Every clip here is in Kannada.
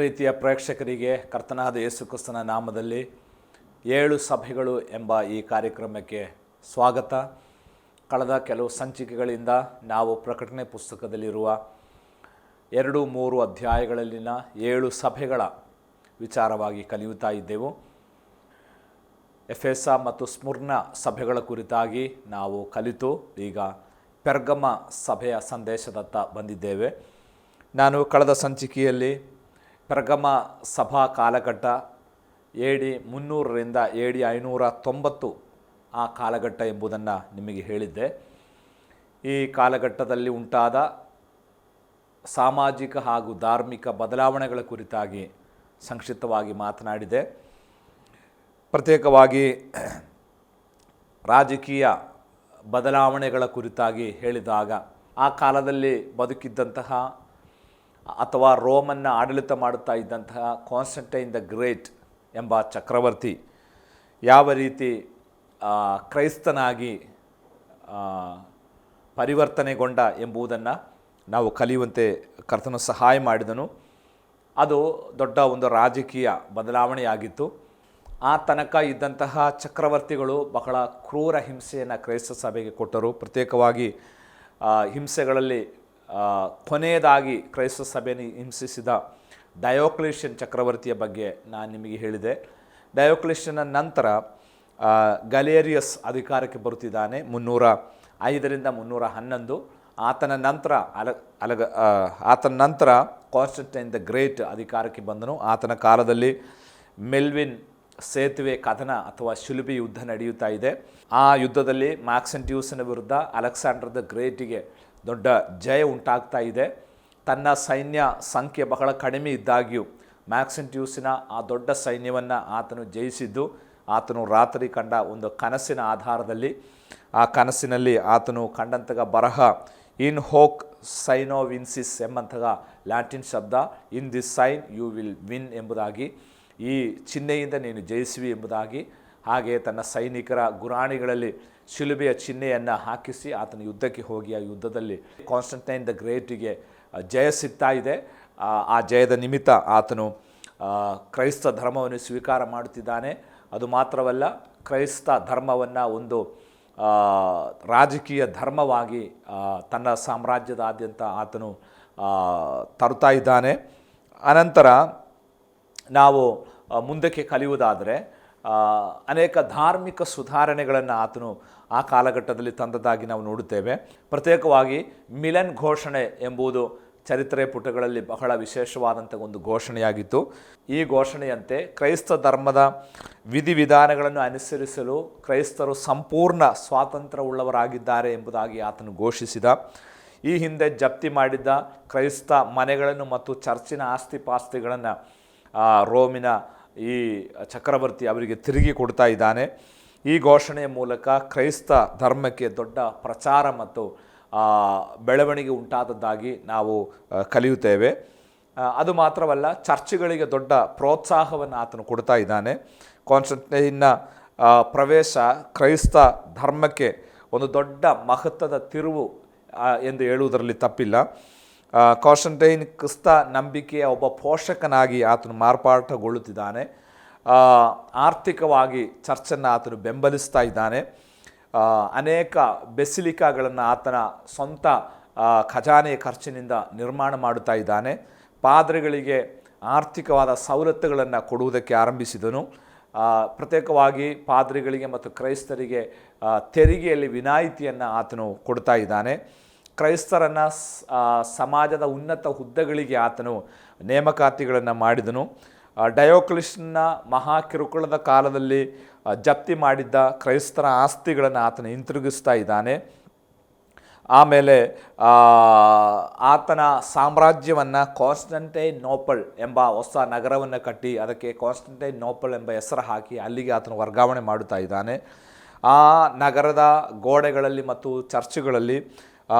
ಪ್ರೀತಿಯ ಪ್ರೇಕ್ಷಕರಿಗೆ ಕರ್ತನಾದ ಯೇಸು ಕ್ರಿಸ್ತನ ನಾಮದಲ್ಲಿ 7 ಸಭೆಗಳು ಎಂಬ ಈ ಕಾರ್ಯಕ್ರಮಕ್ಕೆ ಸ್ವಾಗತ. ಕಳೆದ ಕೆಲವು ಸಂಚಿಕೆಗಳಿಂದ ನಾವು ಪ್ರಕಟಣೆ ಪುಸ್ತಕದಲ್ಲಿರುವ 2-3 ಅಧ್ಯಾಯಗಳಲ್ಲಿನ 7 ಸಭೆಗಳ ವಿಚಾರವಾಗಿ ಕಲಿಯುತ್ತಾ ಇದ್ದೆವು. ಎಫೆಸ ಮತ್ತು ಸ್ಮುರ್ನ ಸಭೆಗಳ ಕುರಿತಾಗಿ ನಾವು ಕಲಿತು ಈಗ ಪೆರ್ಗಮ ಸಭೆಯ ಸಂದೇಶದತ್ತ ಬಂದಿದ್ದೇವೆ. ನಾನು ಕಳೆದ ಸಂಚಿಕೆಯಲ್ಲಿ ಪೆರ್ಗಮ ಸಭಾ ಕಾಲಘಟ್ಟ AD 300ರಿಂದ AD 590 ಆ ಕಾಲಘಟ್ಟ ಎಂಬುದನ್ನು ನಿಮಗೆ ಹೇಳಿದ್ದೆ. ಈ ಕಾಲಘಟ್ಟದಲ್ಲಿ ಉಂಟಾದ ಸಾಮಾಜಿಕ ಹಾಗೂ ಧಾರ್ಮಿಕ ಬದಲಾವಣೆಗಳ ಕುರಿತಾಗಿ ಸಂಕ್ಷಿಪ್ತವಾಗಿ ಮಾತನಾಡಿದೆ. ಪ್ರತ್ಯೇಕವಾಗಿ ರಾಜಕೀಯ ಬದಲಾವಣೆಗಳ ಕುರಿತಾಗಿ ಹೇಳಿದಾಗ ಆ ಕಾಲದಲ್ಲಿ ಬದುಕಿದ್ದಂತಹ ಅಥವಾ ರೋಮನ್ನು ಆಡಳಿತ ಮಾಡುತ್ತಾ ಇದ್ದಂತಹ ಕಾನ್ಸ್ಟಂಟೈನ್ ದ ಗ್ರೇಟ್ ಎಂಬ ಚಕ್ರವರ್ತಿ ಯಾವ ರೀತಿ ಕ್ರೈಸ್ತನಾಗಿ ಪರಿವರ್ತನೆಗೊಂಡ ಎಂಬುದನ್ನು ನಾವು ಕಲಿಯುವಂತೆ ಕರ್ತನು ಸಹಾಯ ಮಾಡಿದನು. ಅದು ದೊಡ್ಡ ಒಂದು ರಾಜಕೀಯ ಬದಲಾವಣೆಯಾಗಿತ್ತು. ಆ ತನಕ ಇದ್ದಂತಹ ಚಕ್ರವರ್ತಿಗಳು ಬಹಳ ಕ್ರೂರ ಹಿಂಸೆಯನ್ನು ಕ್ರೈಸ್ತ ಸಭೆಗೆ ಕೊಟ್ಟರು. ಪ್ರತ್ಯೇಕವಾಗಿ ಹಿಂಸೆಗಳಲ್ಲಿ ಕೊನೆಯದಾಗಿ ಕ್ರೈಸ್ತ ಸಭೆಯನ್ನು ಹಿಂಸಿಸಿದ ಡಯೋಕ್ಲೇಷಿಯನ್ ಚಕ್ರವರ್ತಿಯ ಬಗ್ಗೆ ನಾನು ನಿಮಗೆ ಹೇಳಿದೆ. ಡಯೋಕ್ಲೇಷಿಯನ್ನ ನಂತರ ಗಲೇರಿಯಸ್ ಅಧಿಕಾರಕ್ಕೆ ಬರುತ್ತಿದ್ದಾನೆ 305ರಿಂದ 311. ಆತನ ನಂತರ ಕಾನ್ಸ್ಟಂಟೈನ್ ದ ಗ್ರೇಟ್ ಅಧಿಕಾರಕ್ಕೆ ಬಂದನು. ಆತನ ಕಾಲದಲ್ಲಿ ಮೆಲ್ವಿನ್ ಸೇತುವೆ ಕದನ ಅಥವಾ ಶಿಲುಬೆ ಯುದ್ಧ ನಡೆಯುತ್ತಾ ಇದೆ. ಆ ಯುದ್ಧದಲ್ಲಿ ಮ್ಯಾಕ್ಸೆಂಟ್ಯೂಸನ ವಿರುದ್ಧ ಅಲೆಕ್ಸಾಂಡರ್ ದ ಗ್ರೇಟಿಗೆ ದೊಡ್ಡ ಜಯ ಉಂಟಾಗ್ತಾ ಇದೆ. ತನ್ನ ಸೈನ್ಯ ಸಂಖ್ಯೆ ಬಹಳ ಕಡಿಮೆ ಇದ್ದಾಗ್ಯೂ ಮ್ಯಾಕ್ಸೆಂಟ್ಯೂಸಿನ ಆ ದೊಡ್ಡ ಸೈನ್ಯವನ್ನು ಆತನು ಜಯಿಸಿದ್ದು ಆತನು ರಾತ್ರಿ ಕಂಡ ಒಂದು ಕನಸಿನ ಆಧಾರದಲ್ಲಿ. ಆ ಕನಸಿನಲ್ಲಿ ಆತನು ಕಂಡಂತಹ ಬರಹ ಇನ್ ಹೋಕ್ ಸೈನೋವಿನ್ಸಿಸ್ ಎಂಬಂತಹ ಲ್ಯಾಟಿನ್ ಶಬ್ದ in this sign you will win ಎಂಬುದಾಗಿ, ಈ ಚಿಹ್ನೆಯಿಂದ ನೀನು ಜಯಿಸುವಿ ಎಂಬುದಾಗಿ. ಹಾಗೆ ತನ್ನ ಸೈನಿಕರ ಗುರಾಣಿಗಳಲ್ಲಿ ಶಿಲುಬೆಯ ಚಿಹ್ನೆಯನ್ನು ಹಾಕಿಸಿ ಆತನ ಯುದ್ಧಕ್ಕೆ ಹೋಗಿ ಆ ಯುದ್ಧದಲ್ಲಿ ಕಾನ್ಸ್ಟಂಟೈನ್ ದ ಗ್ರೇಟಿಗೆ ಜಯ ಸಿಗ್ತಾ ಇದೆ. ಆ ಜಯದ ನಿಮಿತ್ತ ಆತನು ಕ್ರೈಸ್ತ ಧರ್ಮವನ್ನು ಸ್ವೀಕಾರ ಮಾಡುತ್ತಿದ್ದಾನೆ. ಅದು ಮಾತ್ರವಲ್ಲ, ಕ್ರೈಸ್ತ ಧರ್ಮವನ್ನು ಒಂದು ರಾಜಕೀಯ ಧರ್ಮವಾಗಿ ತನ್ನ ಸಾಮ್ರಾಜ್ಯದಾದ್ಯಂತ ಆತನು ತರುತ್ತಾ ಇದ್ದಾನೆ. ಅನಂತರ ನಾವು ಮುಂದಕ್ಕೆ ಕಲಿಯುವುದಾದರೆ ಅನೇಕ ಧಾರ್ಮಿಕ ಸುಧಾರಣೆಗಳನ್ನು ಆತನು ಆ ಕಾಲಘಟ್ಟದಲ್ಲಿ ತಂದದ್ದಾಗಿ ನಾವು ನೋಡುತ್ತೇವೆ. ಪ್ರತ್ಯೇಕವಾಗಿ ಮಿಲನ್ ಘೋಷಣೆ ಎಂಬುದು ಚರಿತ್ರೆ ಪುಟಗಳಲ್ಲಿ ಬಹಳ ವಿಶೇಷವಾದಂಥ ಒಂದು ಘೋಷಣೆಯಾಗಿತ್ತು. ಈ ಘೋಷಣೆಯಂತೆ ಕ್ರೈಸ್ತ ಧರ್ಮದ ವಿಧಿವಿಧಾನಗಳನ್ನು ಅನುಸರಿಸಲು ಕ್ರೈಸ್ತರು ಸಂಪೂರ್ಣ ಸ್ವಾತಂತ್ರ್ಯವುಳ್ಳವರಾಗಿದ್ದಾರೆ ಎಂಬುದಾಗಿ ಆತನು ಘೋಷಿಸಿದ. ಈ ಹಿಂದೆ ಜಪ್ತಿ ಮಾಡಿದ್ದ ಕ್ರೈಸ್ತ ಮನೆಗಳನ್ನು ಮತ್ತು ಚರ್ಚಿನ ಆಸ್ತಿಪಾಸ್ತಿಗಳನ್ನು ರೋಮಿನ ಈ ಚಕ್ರವರ್ತಿ ಅವರಿಗೆ ತಿರುಗಿ ಕೊಡ್ತಾ ಇದ್ದಾನೆ. ಈ ಘೋಷಣೆಯ ಮೂಲಕ ಕ್ರೈಸ್ತ ಧರ್ಮಕ್ಕೆ ದೊಡ್ಡ ಪ್ರಚಾರ ಮತ್ತು ಬೆಳವಣಿಗೆ ಉಂಟಾದದ್ದಾಗಿ ನಾವು ಕಲಿಯುತ್ತೇವೆ. ಅದು ಮಾತ್ರವಲ್ಲ, ಚರ್ಚ್ಗಳಿಗೆ ದೊಡ್ಡ ಪ್ರೋತ್ಸಾಹವನ್ನು ಆತನು ಕೊಡ್ತಾ ಇದ್ದಾನೆ. ಕಾನ್ಸ್ಟಂಟೈನ್ನ ಪ್ರವೇಶ ಕ್ರೈಸ್ತ ಧರ್ಮಕ್ಕೆ ಒಂದು ದೊಡ್ಡ ಮಹತ್ವದ ತಿರುವು ಎಂದು ಹೇಳುವುದರಲ್ಲಿ ತಪ್ಪಿಲ್ಲ. ಕಾನ್ಸ್ಟಂಟೈನ್ ಕ್ರಿಸ್ತ ನಂಬಿಕೆಯ ಒಬ್ಬ ಪೋಷಕನಾಗಿ ಆತನು ಮಾರ್ಪಾಟುಗೊಳ್ಳುತ್ತಿದ್ದಾನೆ. ಆರ್ಥಿಕವಾಗಿ ಚರ್ಚನ್ನು ಆತನು ಬೆಂಬಲಿಸ್ತಾ ಇದ್ದಾನೆ. ಅನೇಕ ಬೆಸಿಲಿಕಾಗಳನ್ನು ಆತನ ಸ್ವಂತ ಖಜಾನೆಯ ಖರ್ಚಿನಿಂದ ನಿರ್ಮಾಣ ಮಾಡುತ್ತಾ ಇದ್ದಾನೆ. ಪಾದ್ರಿಗಳಿಗೆ ಆರ್ಥಿಕವಾದ ಸವಲತ್ತುಗಳನ್ನು ಕೊಡುವುದಕ್ಕೆ ಆರಂಭಿಸಿದನು. ಪ್ರತ್ಯೇಕವಾಗಿ ಪಾದ್ರಿಗಳಿಗೆ ಮತ್ತು ಕ್ರೈಸ್ತರಿಗೆ ತೆರಿಗೆಯಲ್ಲಿ ವಿನಾಯಿತಿಯನ್ನು ಆತನು ಕೊಡ್ತಾ ಇದ್ದಾನೆ. ಕ್ರೈಸ್ತರನ್ನು ಸಮಾಜದ ಉನ್ನತ ಹುದ್ದೆಗಳಿಗೆ ಆತನು ನೇಮಕಾತಿಗಳನ್ನು ಮಾಡಿದನು. ಡಯೋಕ್ಲಿಷನ್ನ ಮಹಾ ಕಿರುಕುಳದ ಕಾಲದಲ್ಲಿ ಜಪ್ತಿ ಮಾಡಿದ್ದ ಕ್ರೈಸ್ತರ ಆಸ್ತಿಗಳನ್ನು ಆತನು ಹಿಂತಿರುಗಿಸ್ತಾ ಇದ್ದಾನೆ. ಆಮೇಲೆ ಆತನ ಸಾಮ್ರಾಜ್ಯವನ್ನು ಕಾನ್ಸ್ಟಂಟೈನೋಪಲ್ ಎಂಬ ಹೊಸ ನಗರವನ್ನು ಕಟ್ಟಿ ಅದಕ್ಕೆ ಕಾನ್ಸ್ಟಂಟೈನೋಪಲ್ ಎಂಬ ಹೆಸರು ಹಾಕಿ ಅಲ್ಲಿಗೆ ಆತನು ವರ್ಗಾವಣೆ ಮಾಡುತ್ತಾ ಇದ್ದಾನೆ. ಆ ನಗರದ ಗೋಡೆಗಳಲ್ಲಿ ಮತ್ತು ಚರ್ಚ್ಗಳಲ್ಲಿ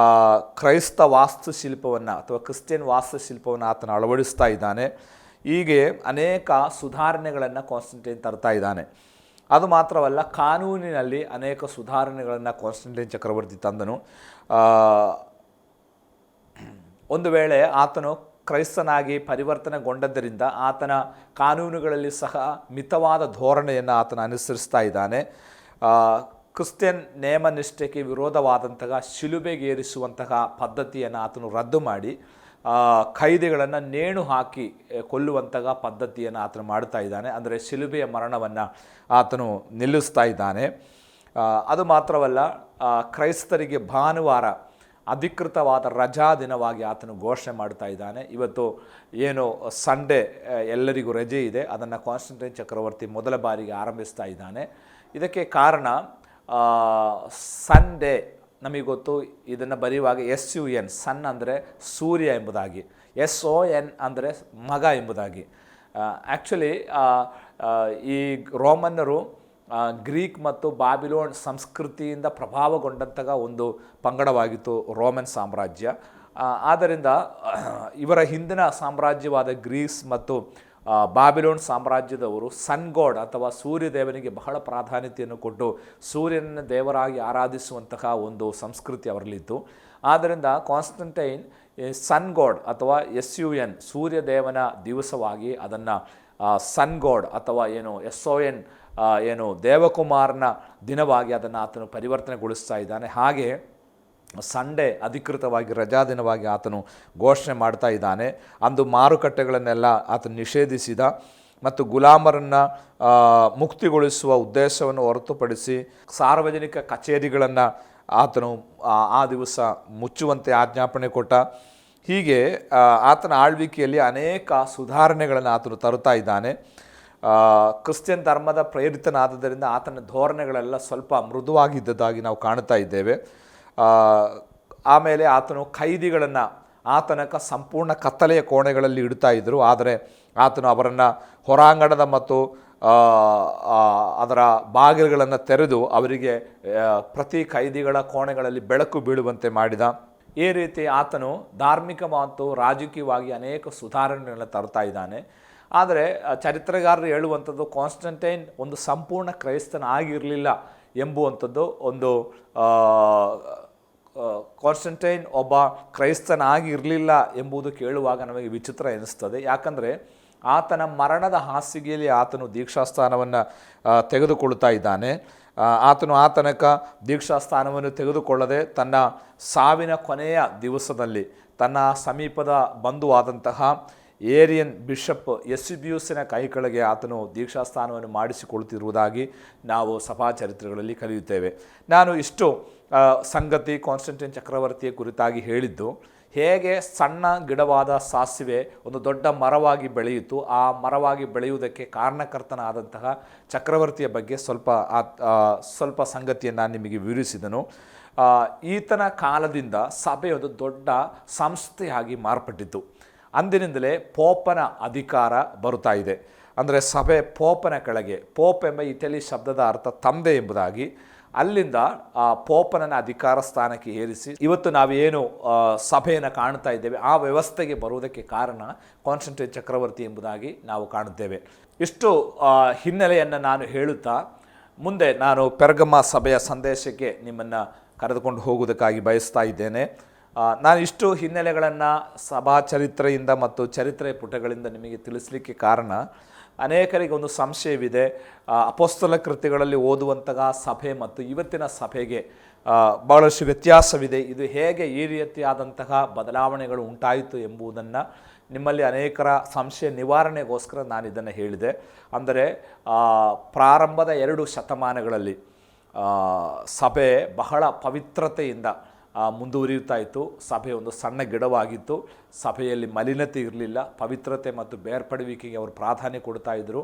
ಕ್ರೈಸ್ತ ವಾಸ್ತುಶಿಲ್ಪವನ್ನು ಅಥವಾ ಕ್ರಿಶ್ಚಿಯನ್ ವಾಸ್ತುಶಿಲ್ಪವನ್ನು ಆತನು ಅಳವಡಿಸ್ತಾ ಇದ್ದಾನೆ. ಹೀಗೆ ಅನೇಕ ಸುಧಾರಣೆಗಳನ್ನು ಕಾನ್ಸ್ಟಂಟೈನ್ ತರ್ತಾ ಇದ್ದಾನೆ. ಅದು ಮಾತ್ರವಲ್ಲ, ಕಾನೂನಿನಲ್ಲಿ ಅನೇಕ ಸುಧಾರಣೆಗಳನ್ನು ಕಾನ್ಸ್ಟಂಟೈನ್ ಚಕ್ರವರ್ತಿ ತಂದನು. ಒಂದು ವೇಳೆ ಆತನು ಕ್ರೈಸ್ತನಾಗಿ ಪರಿವರ್ತನೆಗೊಂಡದ್ದರಿಂದ ಆತನ ಕಾನೂನುಗಳಲ್ಲಿ ಸಹ ಮಿತವಾದ ಧೋರಣೆಯನ್ನು ಆತನ ಅನುಸರಿಸ್ತಾ ಇದ್ದಾನೆ. ಕ್ರಿಶ್ಚಿಯನ್ ನೇಮನಿಷ್ಠೆಗೆ ವಿರೋಧವಾದಂತಹ ಶಿಲುಬೆಗೇರಿಸುವಂತಹ ಪದ್ಧತಿಯನ್ನು ಆತನು ರದ್ದು ಮಾಡಿ ಖೈದಿಗಳನ್ನು ನೇಣು ಹಾಕಿ ಕೊಲ್ಲುವಂತಹ ಪದ್ಧತಿಯನ್ನು ಆತನು ಮಾಡ್ತಾ ಇದ್ದಾನೆ. ಅಂದರೆ ಶಿಲುಬೆಯ ಮರಣವನ್ನು ಆತನು ನಿಲ್ಲಿಸ್ತಾ ಇದ್ದಾನೆ. ಅದು ಮಾತ್ರವಲ್ಲ, ಕ್ರೈಸ್ತರಿಗೆ ಭಾನುವಾರ ಅಧಿಕೃತವಾದ ರಜಾ ದಿನವಾಗಿ ಆತನು ಘೋಷಣೆ ಮಾಡ್ತಾ ಇದ್ದಾನೆ. ಇವತ್ತು ಏನು ಸಂಡೇ ಎಲ್ಲರಿಗೂ ರಜೆ ಇದೆ, ಅದನ್ನು ಕಾನ್ಸ್ಟಂಟೈನ್ ಚಕ್ರವರ್ತಿ ಮೊದಲ ಬಾರಿಗೆ ಆರಂಭಿಸ್ತಾ ಇದ್ದಾನೆ. ಇದಕ್ಕೆ ಕಾರಣ ಸಂಡೇ ನಮಗೆ ಗೊತ್ತು, ಇದನ್ನು ಬರೆಯುವಾಗ SUN ಸನ್ ಅಂದರೆ ಸೂರ್ಯ ಎಂಬುದಾಗಿ, SON ಅಂದರೆ ಮಗ ಎಂಬುದಾಗಿ. ಆ್ಯಕ್ಚುಲಿ ಈ ರೋಮನ್ನರು ಗ್ರೀಕ್ ಮತ್ತು ಬಾಬಿಲೋನ್ ಸಂಸ್ಕೃತಿಯಿಂದ ಪ್ರಭಾವಗೊಂಡಂತಹ ಒಂದು ಪಂಗಡವಾಗಿತ್ತು ರೋಮನ್ ಸಾಮ್ರಾಜ್ಯ. ಆದ್ದರಿಂದ ಇವರ ಹಿಂದಿನ ಸಾಮ್ರಾಜ್ಯವಾದ ಗ್ರೀಸ್ ಮತ್ತು ಬಾಬಿಲೋನ್ ಸಾಮ್ರಾಜ್ಯದವರು ಸನ್ ಗಾಡ್ ಅಥವಾ ಸೂರ್ಯದೇವನಿಗೆ ಬಹಳ ಪ್ರಾಧಾನ್ಯತೆಯನ್ನು ಕೊಟ್ಟು ಸೂರ್ಯನ ದೇವರಾಗಿ ಆರಾಧಿಸುವಂತಹ ಒಂದು ಸಂಸ್ಕೃತಿ ಅವರಲ್ಲಿತ್ತು. ಆದ್ದರಿಂದ ಕಾನ್ಸ್ಟಂಟೈನ್ ಸನ್ ಗಾಡ್ ಅಥವಾ SUN ಸೂರ್ಯದೇವನ ದಿವಸವಾಗಿ ಅದನ್ನು ಸನ್ ಗಾಡ್ ಅಥವಾ SON ದೇವಕುಮಾರನ ದಿನವಾಗಿ ಅದನ್ನು ಆತನು ಪರಿವರ್ತನೆಗೊಳಿಸ್ತಾ ಇದ್ದಾನೆ. ಹಾಗೆ ಸಂಡೇ ಅಧಿಕೃತವಾಗಿ ರಜಾ ದಿನವಾಗಿ ಆತನು ಘೋಷಣೆ ಮಾಡ್ತಾ ಇದ್ದಾನೆ. ಅಂದು ಮಾರುಕಟ್ಟೆಗಳನ್ನೆಲ್ಲ ಆತನು ನಿಷೇಧಿಸಿದ ಮತ್ತು ಗುಲಾಮರನ್ನು ಮುಕ್ತಿಗೊಳಿಸುವ ಉದ್ದೇಶವನ್ನು ಹೊರತುಪಡಿಸಿ ಸಾರ್ವಜನಿಕ ಕಚೇರಿಗಳನ್ನು ಆತನು ಆ ದಿವಸ ಮುಚ್ಚುವಂತೆ ಆಜ್ಞಾಪನೆ ಕೊಟ್ಟ. ಹೀಗೆ ಆತನ ಆಳ್ವಿಕೆಯಲ್ಲಿ ಅನೇಕ ಸುಧಾರಣೆಗಳನ್ನು ಆತನು ತರುತ್ತಾ ಇದ್ದಾನೆ. ಕ್ರಿಶ್ಚಿಯನ್ ಧರ್ಮದ ಪ್ರೇರಿತನಾದ್ದರಿಂದ ಆತನ ಧೋರಣೆಗಳೆಲ್ಲ ಸ್ವಲ್ಪ ಮೃದುವಾಗಿದ್ದದಾಗಿ ನಾವು ಕಾಣ್ತಾ ಇದ್ದೇವೆ. ಆಮೇಲೆ ಆತನು ಖೈದಿಗಳನ್ನು ಆತನಕ ಸಂಪೂರ್ಣ ಕತ್ತಲೆಯ ಕೋಣೆಗಳಲ್ಲಿ ಇಡ್ತಾ ಇದ್ದರು. ಆದರೆ ಆತನು ಅವರನ್ನು ಹೊರಾಂಗಣದ ಮತ್ತು ಅದರ ಬಾಗಿಲುಗಳನ್ನು ತೆರೆದು ಅವರಿಗೆ ಪ್ರತಿ ಖೈದಿಗಳ ಕೋಣೆಗಳಲ್ಲಿ ಬೆಳಕು ಬೀಳುವಂತೆ ಮಾಡಿದ. ಈ ರೀತಿ ಆತನು ಧಾರ್ಮಿಕ ಮತ್ತು ರಾಜಕೀಯವಾಗಿ ಅನೇಕ ಸುಧಾರಣೆಗಳನ್ನು ತರ್ತಾ ಇದ್ದಾನೆ. ಆದರೆ ಚರಿತ್ರೆಗಾರರು ಹೇಳುವಂಥದ್ದು ಕಾನ್ಸ್ಟಂಟೈನ್ ಒಂದು ಸಂಪೂರ್ಣ ಕ್ರೈಸ್ತನಾಗಿರಲಿಲ್ಲ ಎಂಬುವಂಥದ್ದು ಒಂದು ಕಾನ್ಸ್ಟಂಟೈನ್ ಒಬ್ಬ ಕ್ರೈಸ್ತನಾಗಿರಲಿಲ್ಲ ಎಂಬುದು ಕೇಳುವಾಗ ನಮಗೆ ವಿಚಿತ್ರ ಎನಿಸ್ತದೆ. ಯಾಕಂದರೆ ಆತನ ಮರಣದ ಹಾಸಿಗೆಯಲ್ಲಿ ಆತನು ದೀಕ್ಷಾಸ್ಥಾನವನ್ನು ತೆಗೆದುಕೊಳ್ತಾ ಇದ್ದಾನೆ. ಆತನು ಆ ತನಕ ದೀಕ್ಷಾಸ್ಥಾನವನ್ನು ತೆಗೆದುಕೊಳ್ಳದೆ ತನ್ನ ಸಾವಿನ ಕೊನೆಯ ದಿವಸದಲ್ಲಿ ತನ್ನ ಸಮೀಪದ ಬಂಧುವಾದಂತಹ ಏರಿಯನ್ ಬಿಷಪ್ ಎಸ್ಯುಬಿಯುಸಿನ ಕೈ ಕೆಳಗೆ ಆತನು ದೀಕ್ಷಾಸ್ಥಾನವನ್ನು ಮಾಡಿಸಿಕೊಳ್ತಿರುವುದಾಗಿ ನಾವು ಸಭಾಚರಿತ್ರೆಗಳಲ್ಲಿ ಕಲಿಯುತ್ತೇವೆ. ನಾನು ಇಷ್ಟು ಸಂಗತಿ ಕಾನ್ಸ್ಟಂಟೈನ್ ಚಕ್ರವರ್ತಿಯ ಕುರಿತಾಗಿ ಹೇಳಿದ್ದು, ಹೇಗೆ ಸಣ್ಣ ಗಿಡವಾದ ಸಾಸಿವೆ ಒಂದು ದೊಡ್ಡ ಮರವಾಗಿ ಬೆಳೆಯಿತು, ಆ ಮರವಾಗಿ ಬೆಳೆಯುವುದಕ್ಕೆ ಕಾರಣಕರ್ತನಾದಂತಹ ಚಕ್ರವರ್ತಿಯ ಬಗ್ಗೆ ಸ್ವಲ್ಪ ಸಂಗತಿಯನ್ನು ನಾನು ನಿಮಗೆ ವಿವರಿಸಿದನು. ಈತನ ಕಾಲದಿಂದ ಸಭೆ ಒಂದು ದೊಡ್ಡ ಸಂಸ್ಥೆಯಾಗಿ ಮಾರ್ಪಟ್ಟಿತು. ಅಂದಿನಿಂದಲೇ ಪೋಪನ ಅಧಿಕಾರ ಬರುತ್ತಾ ಇದೆ. ಅಂದರೆ ಸಭೆ ಪೋಪನ ಕೆಳಗೆ, ಪೋಪ್ ಎಂಬ ಇಟಲಿ ಶಬ್ದದ ಅರ್ಥ ತಂದೆ ಎಂಬುದಾಗಿ, ಅಲ್ಲಿಂದ ಪೋಪನನ್ನು ಅಧಿಕಾರ ಸ್ಥಾನಕ್ಕೆ ಏರಿಸಿ ಇವತ್ತು ನಾವೇನು ಸಭೆಯನ್ನು ಕಾಣ್ತಾ ಇದ್ದೇವೆ ಆ ವ್ಯವಸ್ಥೆಗೆ ಬರುವುದಕ್ಕೆ ಕಾರಣ ಕಾನ್ಸ್ಟಂಟೈನ್ ಚಕ್ರವರ್ತಿ ಎಂಬುದಾಗಿ ನಾವು ಕಾಣುತ್ತೇವೆ. ಇಷ್ಟು ಹಿನ್ನೆಲೆಯನ್ನು ನಾನು ಹೇಳುತ್ತಾ ಮುಂದೆ ನಾನು ಪೆರ್ಗಮ ಸಭೆಯ ಸಂದೇಶಕ್ಕೆ ನಿಮ್ಮನ್ನು ಕರೆದುಕೊಂಡು ಹೋಗುವುದಕ್ಕಾಗಿ ಬಯಸ್ತಾ ಇದ್ದೇನೆ. ನಾನು ಇಷ್ಟು ಹಿನ್ನೆಲೆಗಳನ್ನು ಸಭಾ ಚರಿತ್ರೆಯಿಂದ ಮತ್ತು ಚರಿತ್ರೆಯ ಪುಟಗಳಿಂದ ನಿಮಗೆ ತಿಳಿಸಲಿಕ್ಕೆ ಕಾರಣ, ಅನೇಕರಿಗೆ ಒಂದು ಸಂಶಯವಿದೆ, ಅಪೊಸ್ತಲ ಕೃತ್ಯಗಳಲ್ಲಿ ಓದುವಂತಹ ಸಭೆ ಮತ್ತು ಇವತ್ತಿನ ಸಭೆಗೆ ಬಹಳಷ್ಟು ವ್ಯತ್ಯಾಸವಿದೆ, ಇದು ಹೇಗೆ ಈ ರೀತಿಯಾದಂತಹ ಬದಲಾವಣೆಗಳು ಉಂಟಾಯಿತು ಎಂಬುದನ್ನು ನಿಮ್ಮಲ್ಲಿ ಅನೇಕರ ಸಂಶಯ ನಿವಾರಣೆಗೋಸ್ಕರ ನಾನು ಇದನ್ನು ಹೇಳಿದೆ. ಅಂದರೆ ಪ್ರಾರಂಭದ 2 ಶತಮಾನಗಳಲ್ಲಿ ಸಭೆ ಬಹಳ ಪವಿತ್ರತೆಯಿಂದ ಮುಂದುವರಿಯುತ್ತಾ ಇತ್ತು. ಸಭೆ ಒಂದು ಸಣ್ಣ ಗಿಡವಾಗಿತ್ತು. ಸಭೆಯಲ್ಲಿ ಮಲಿನತೆ ಇರಲಿಲ್ಲ. ಪವಿತ್ರತೆ ಮತ್ತು ಬೇರ್ಪಡುವಿಕೆಗೆ ಅವರು ಪ್ರಾಧಾನ್ಯ ಕೊಡ್ತಾ ಇದ್ದರು.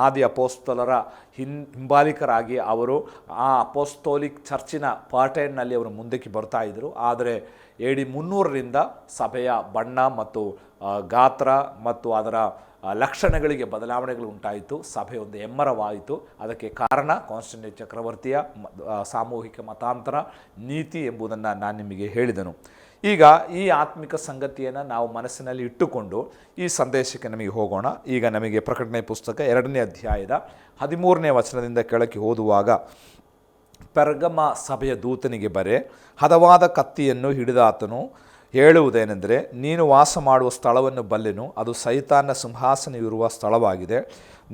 ಆದಿ ಅಪೋಸ್ತಲರ ಹಿಂಬಾಲಿಕರಾಗಿ ಅವರು ಆ ಅಪೋಸ್ತೋಲಿಕ್ ಚರ್ಚಿನ ಪಾರ್ಟೈನ್ನಲ್ಲಿ ಅವರು ಮುಂದಕ್ಕೆ ಬರ್ತಾ ಇದ್ದರು. ಆದರೆ AD 300ರಿಂದ ಸಭೆಯ ಬಣ್ಣ ಮತ್ತು ಗಾತ್ರ ಮತ್ತು ಅದರ ಲಕ್ಷಣಗಳಿಗೆ ಬದಲಾವಣೆಗಳು ಉಂಟಾಯಿತು. ಸಭೆ ಒಂದು ಎಮ್ಮರವಾಯಿತು. ಅದಕ್ಕೆ ಕಾರಣ ಕಾನ್ಸ್ಟಂಟೈನ್ ಚಕ್ರವರ್ತಿಯ ಸಾಮೂಹಿಕ ಮತಾಂತರ ನೀತಿ ಎಂಬುದನ್ನು ನಾನು ನಿಮಗೆ ಹೇಳಿದನು. ಈಗ ಈ ಆತ್ಮಿಕ ಸಂಗತಿಯನ್ನು ನಾವು ಮನಸ್ಸಿನಲ್ಲಿ ಇಟ್ಟುಕೊಂಡು ಈ ಸಂದೇಶಕ್ಕೆ ನಮಗೆ ಹೋಗೋಣ. ಈಗ ನಮಗೆ ಪ್ರಕಟಣೆ ಪುಸ್ತಕ 2ನೇ ಅಧ್ಯಾಯದ 13ನೇ ವಚನದಿಂದ ಕೆಳಕ್ಕೆ ಓದುವಾಗ, ಪೆರ್ಗಮ ಸಭೆಯ ದೂತನಿಗೆ ಬರೆ, ಹದವಾದ ಕತ್ತಿಯನ್ನು ಹಿಡಿದಾತನು ಹೇಳುವುದೇನೆಂದರೆ, ನೀನು ವಾಸ ಮಾಡುವ ಸ್ಥಳವನ್ನು ಬಲ್ಲೆನು, ಅದು ಸೈತಾನ ಸಿಂಹಾಸನವಿರುವ ಸ್ಥಳವಾಗಿದೆ.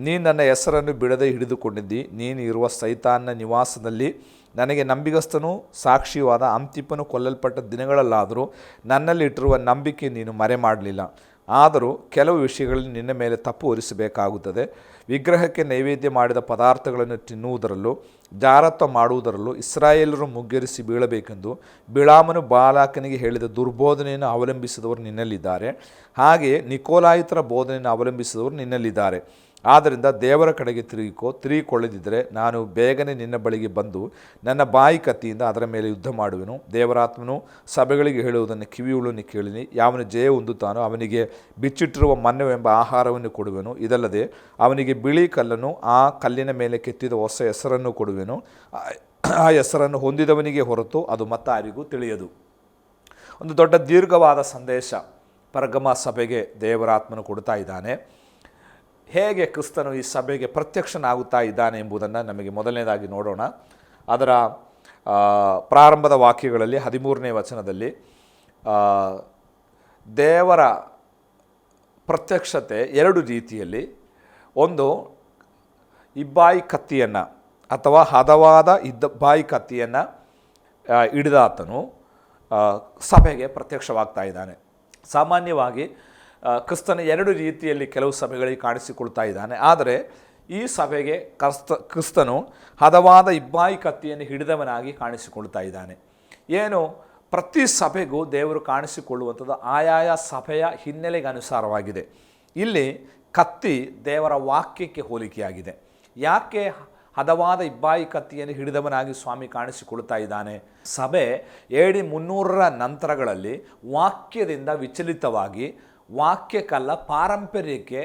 ನೀನು ನನ್ನ ಹೆಸರನ್ನು ಬಿಡದೆ ಹಿಡಿದುಕೊಂಡಿದ್ದಿ. ನೀನು ಇರುವ ಸೈತಾನ ನಿವಾಸದಲ್ಲಿ ನನಗೆ ನಂಬಿಗಸ್ತನೂ ಸಾಕ್ಷಿಯಾದ ಅಂತಿಪನು ಕೊಲ್ಲಲ್ಪಟ್ಟ ದಿನಗಳಲ್ಲಾದರೂ ನನ್ನಲ್ಲಿ ಇಟ್ಟಿರುವ ನಂಬಿಕೆ ನೀನು ಮರೆ ಮಾಡಲಿಲ್ಲ. ಆದರೂ ಕೆಲವು ವಿಷಯಗಳಲ್ಲಿ ನಿನ್ನ ಮೇಲೆ ತಪ್ಪು ಹೊರಿಸಬೇಕಾಗುತ್ತದೆ. ವಿಗ್ರಹಕ್ಕೆ ನೈವೇದ್ಯ ಮಾಡಿದ ಪದಾರ್ಥಗಳನ್ನು ತಿನ್ನುವುದರಲ್ಲೂ ಜಾರತ್ವ ಮಾಡುವುದರಲ್ಲೂ ಇಸ್ರಾಯೇಲರು ಮುಗ್ಗರಿಸಿ ಬೀಳಬೇಕೆಂದು ಬಿಳಾಮನು ಬಾಲಾಕನಿಗೆ ಹೇಳಿದ ದುರ್ಬೋಧನೆಯನ್ನು ಅವಲಂಬಿಸಿದವರು ನಿನ್ನಲ್ಲಿದ್ದಾರೆ. ಹಾಗೆಯೇ ನಿಕೋಲಾಯಿತರ ಬೋಧನೆಯನ್ನು ಅವಲಂಬಿಸಿದವರು ನಿನ್ನಲ್ಲಿದ್ದಾರೆ. ಆದ್ದರಿಂದ ದೇವರ ಕಡೆಗೆ ತಿರುಗಿಕೊಳ್ಳದಿದ್ದರೆ ನಾನು ಬೇಗನೆ ನಿನ್ನ ಬಳಿಗೆ ಬಂದು ನನ್ನ ಬಾಯಿ ಕತ್ತಿಯಿಂದ ಅದರ ಮೇಲೆ ಯುದ್ಧ ಮಾಡುವೆನು. ದೇವರಾತ್ಮನು ಸಭೆಗಳಿಗೆ ಹೇಳುವುದನ್ನು ಕಿವಿಯುಳ್ಳವನು ಕೇಳಿನಿ. ಯಾವನು ಜಯ ಹೊಂದುತ್ತಾನೋ ಅವನಿಗೆ ಬಿಚ್ಚಿಟ್ಟಿರುವ ಮನ್ನವೆಂಬ ಆಹಾರವನ್ನು ಕೊಡುವೆನು. ಇದಲ್ಲದೆ ಅವನಿಗೆ ಬಿಳಿ ಕಲ್ಲನ್ನು, ಆ ಕಲ್ಲಿನ ಮೇಲೆ ಕೆತ್ತಿದ ಹೊಸ ಹೆಸರನ್ನು ಕೊಡುವೆನು. ಆ ಹೆಸರನ್ನು ಹೊಂದಿದವನಿಗೆ ಹೊರತು ಅದು ಮತ್ತಾರಿಗೂ ತಿಳಿಯದು. ಒಂದು ದೊಡ್ಡ ದೀರ್ಘವಾದ ಸಂದೇಶ ಪರಗಮ ಸಭೆಗೆ ದೇವರಾತ್ಮನು ಕೊಡ್ತಾ ಇದ್ದಾನೆ. ಹೇಗೆ ಕ್ರಿಸ್ತನು ಈ ಸಭೆಗೆ ಪ್ರತ್ಯಕ್ಷನಾಗುತ್ತಾ ಇದ್ದಾನೆ ಎಂಬುದನ್ನು ನಮಗೆ ಮೊದಲನೇದಾಗಿ ನೋಡೋಣ. ಅದರ ಪ್ರಾರಂಭದ ವಾಕ್ಯಗಳಲ್ಲಿ 13ನೇ ವಚನದಲ್ಲಿ ದೇವರ ಪ್ರತ್ಯಕ್ಷತೆ ಎರಡು ರೀತಿಯಲ್ಲಿ, ಒಂದು ಇಬ್ಬಾಯಿ ಕತ್ತಿಯನ್ನು ಅಥವಾ ಹದವಾದ ಇಬ್ಬಾಯಿ ಕತ್ತಿಯನ್ನು ಹಿಡಿದಾತನು ಸಭೆಗೆ ಪ್ರತ್ಯಕ್ಷವಾಗ್ತಾ ಇದ್ದಾನೆ. ಸಾಮಾನ್ಯವಾಗಿ ಕ್ರಿಸ್ತನ ಎರಡು ರೀತಿಯಲ್ಲಿ ಕೆಲವು ಸಭೆಗಳಿಗೆ ಕಾಣಿಸಿಕೊಳ್ತಾ ಇದ್ದಾನೆ. ಆದರೆ ಈ ಸಭೆಗೆ ಕ್ರಿಸ್ತನು ಹದವಾದ ಇಬ್ಬಾಯಿ ಕತ್ತಿಯನ್ನು ಹಿಡಿದವನಾಗಿ ಕಾಣಿಸಿಕೊಳ್ತಾ ಇದ್ದಾನೆ. ಏನು, ಪ್ರತಿ ಸಭೆಗೂ ದೇವರು ಕಾಣಿಸಿಕೊಳ್ಳುವಂಥದ್ದು ಆಯಾಯ ಸಭೆಯ ಹಿನ್ನೆಲೆಗೆ ಅನುಸಾರವಾಗಿದೆ. ಇಲ್ಲಿ ಕತ್ತಿ ದೇವರ ವಾಕ್ಯಕ್ಕೆ ಹೋಲಿಕೆಯಾಗಿದೆ. ಯಾಕೆ ಹದವಾದ ಇಬ್ಬಾಯಿ ಕತ್ತಿಯನ್ನು ಹಿಡಿದವನಾಗಿ ಸ್ವಾಮಿ ಕಾಣಿಸಿಕೊಳ್ತಾ ಇದ್ದಾನೆ? ಸಭೆ AD 300ರ ನಂತರಗಳಲ್ಲಿ ವಾಕ್ಯದಿಂದ ವಿಚಲಿತವಾಗಿ ವಾಕ್ಯಕ್ಕಲ್ಲ ಪಾರಂಪರ್ಯಕ್ಕೆ,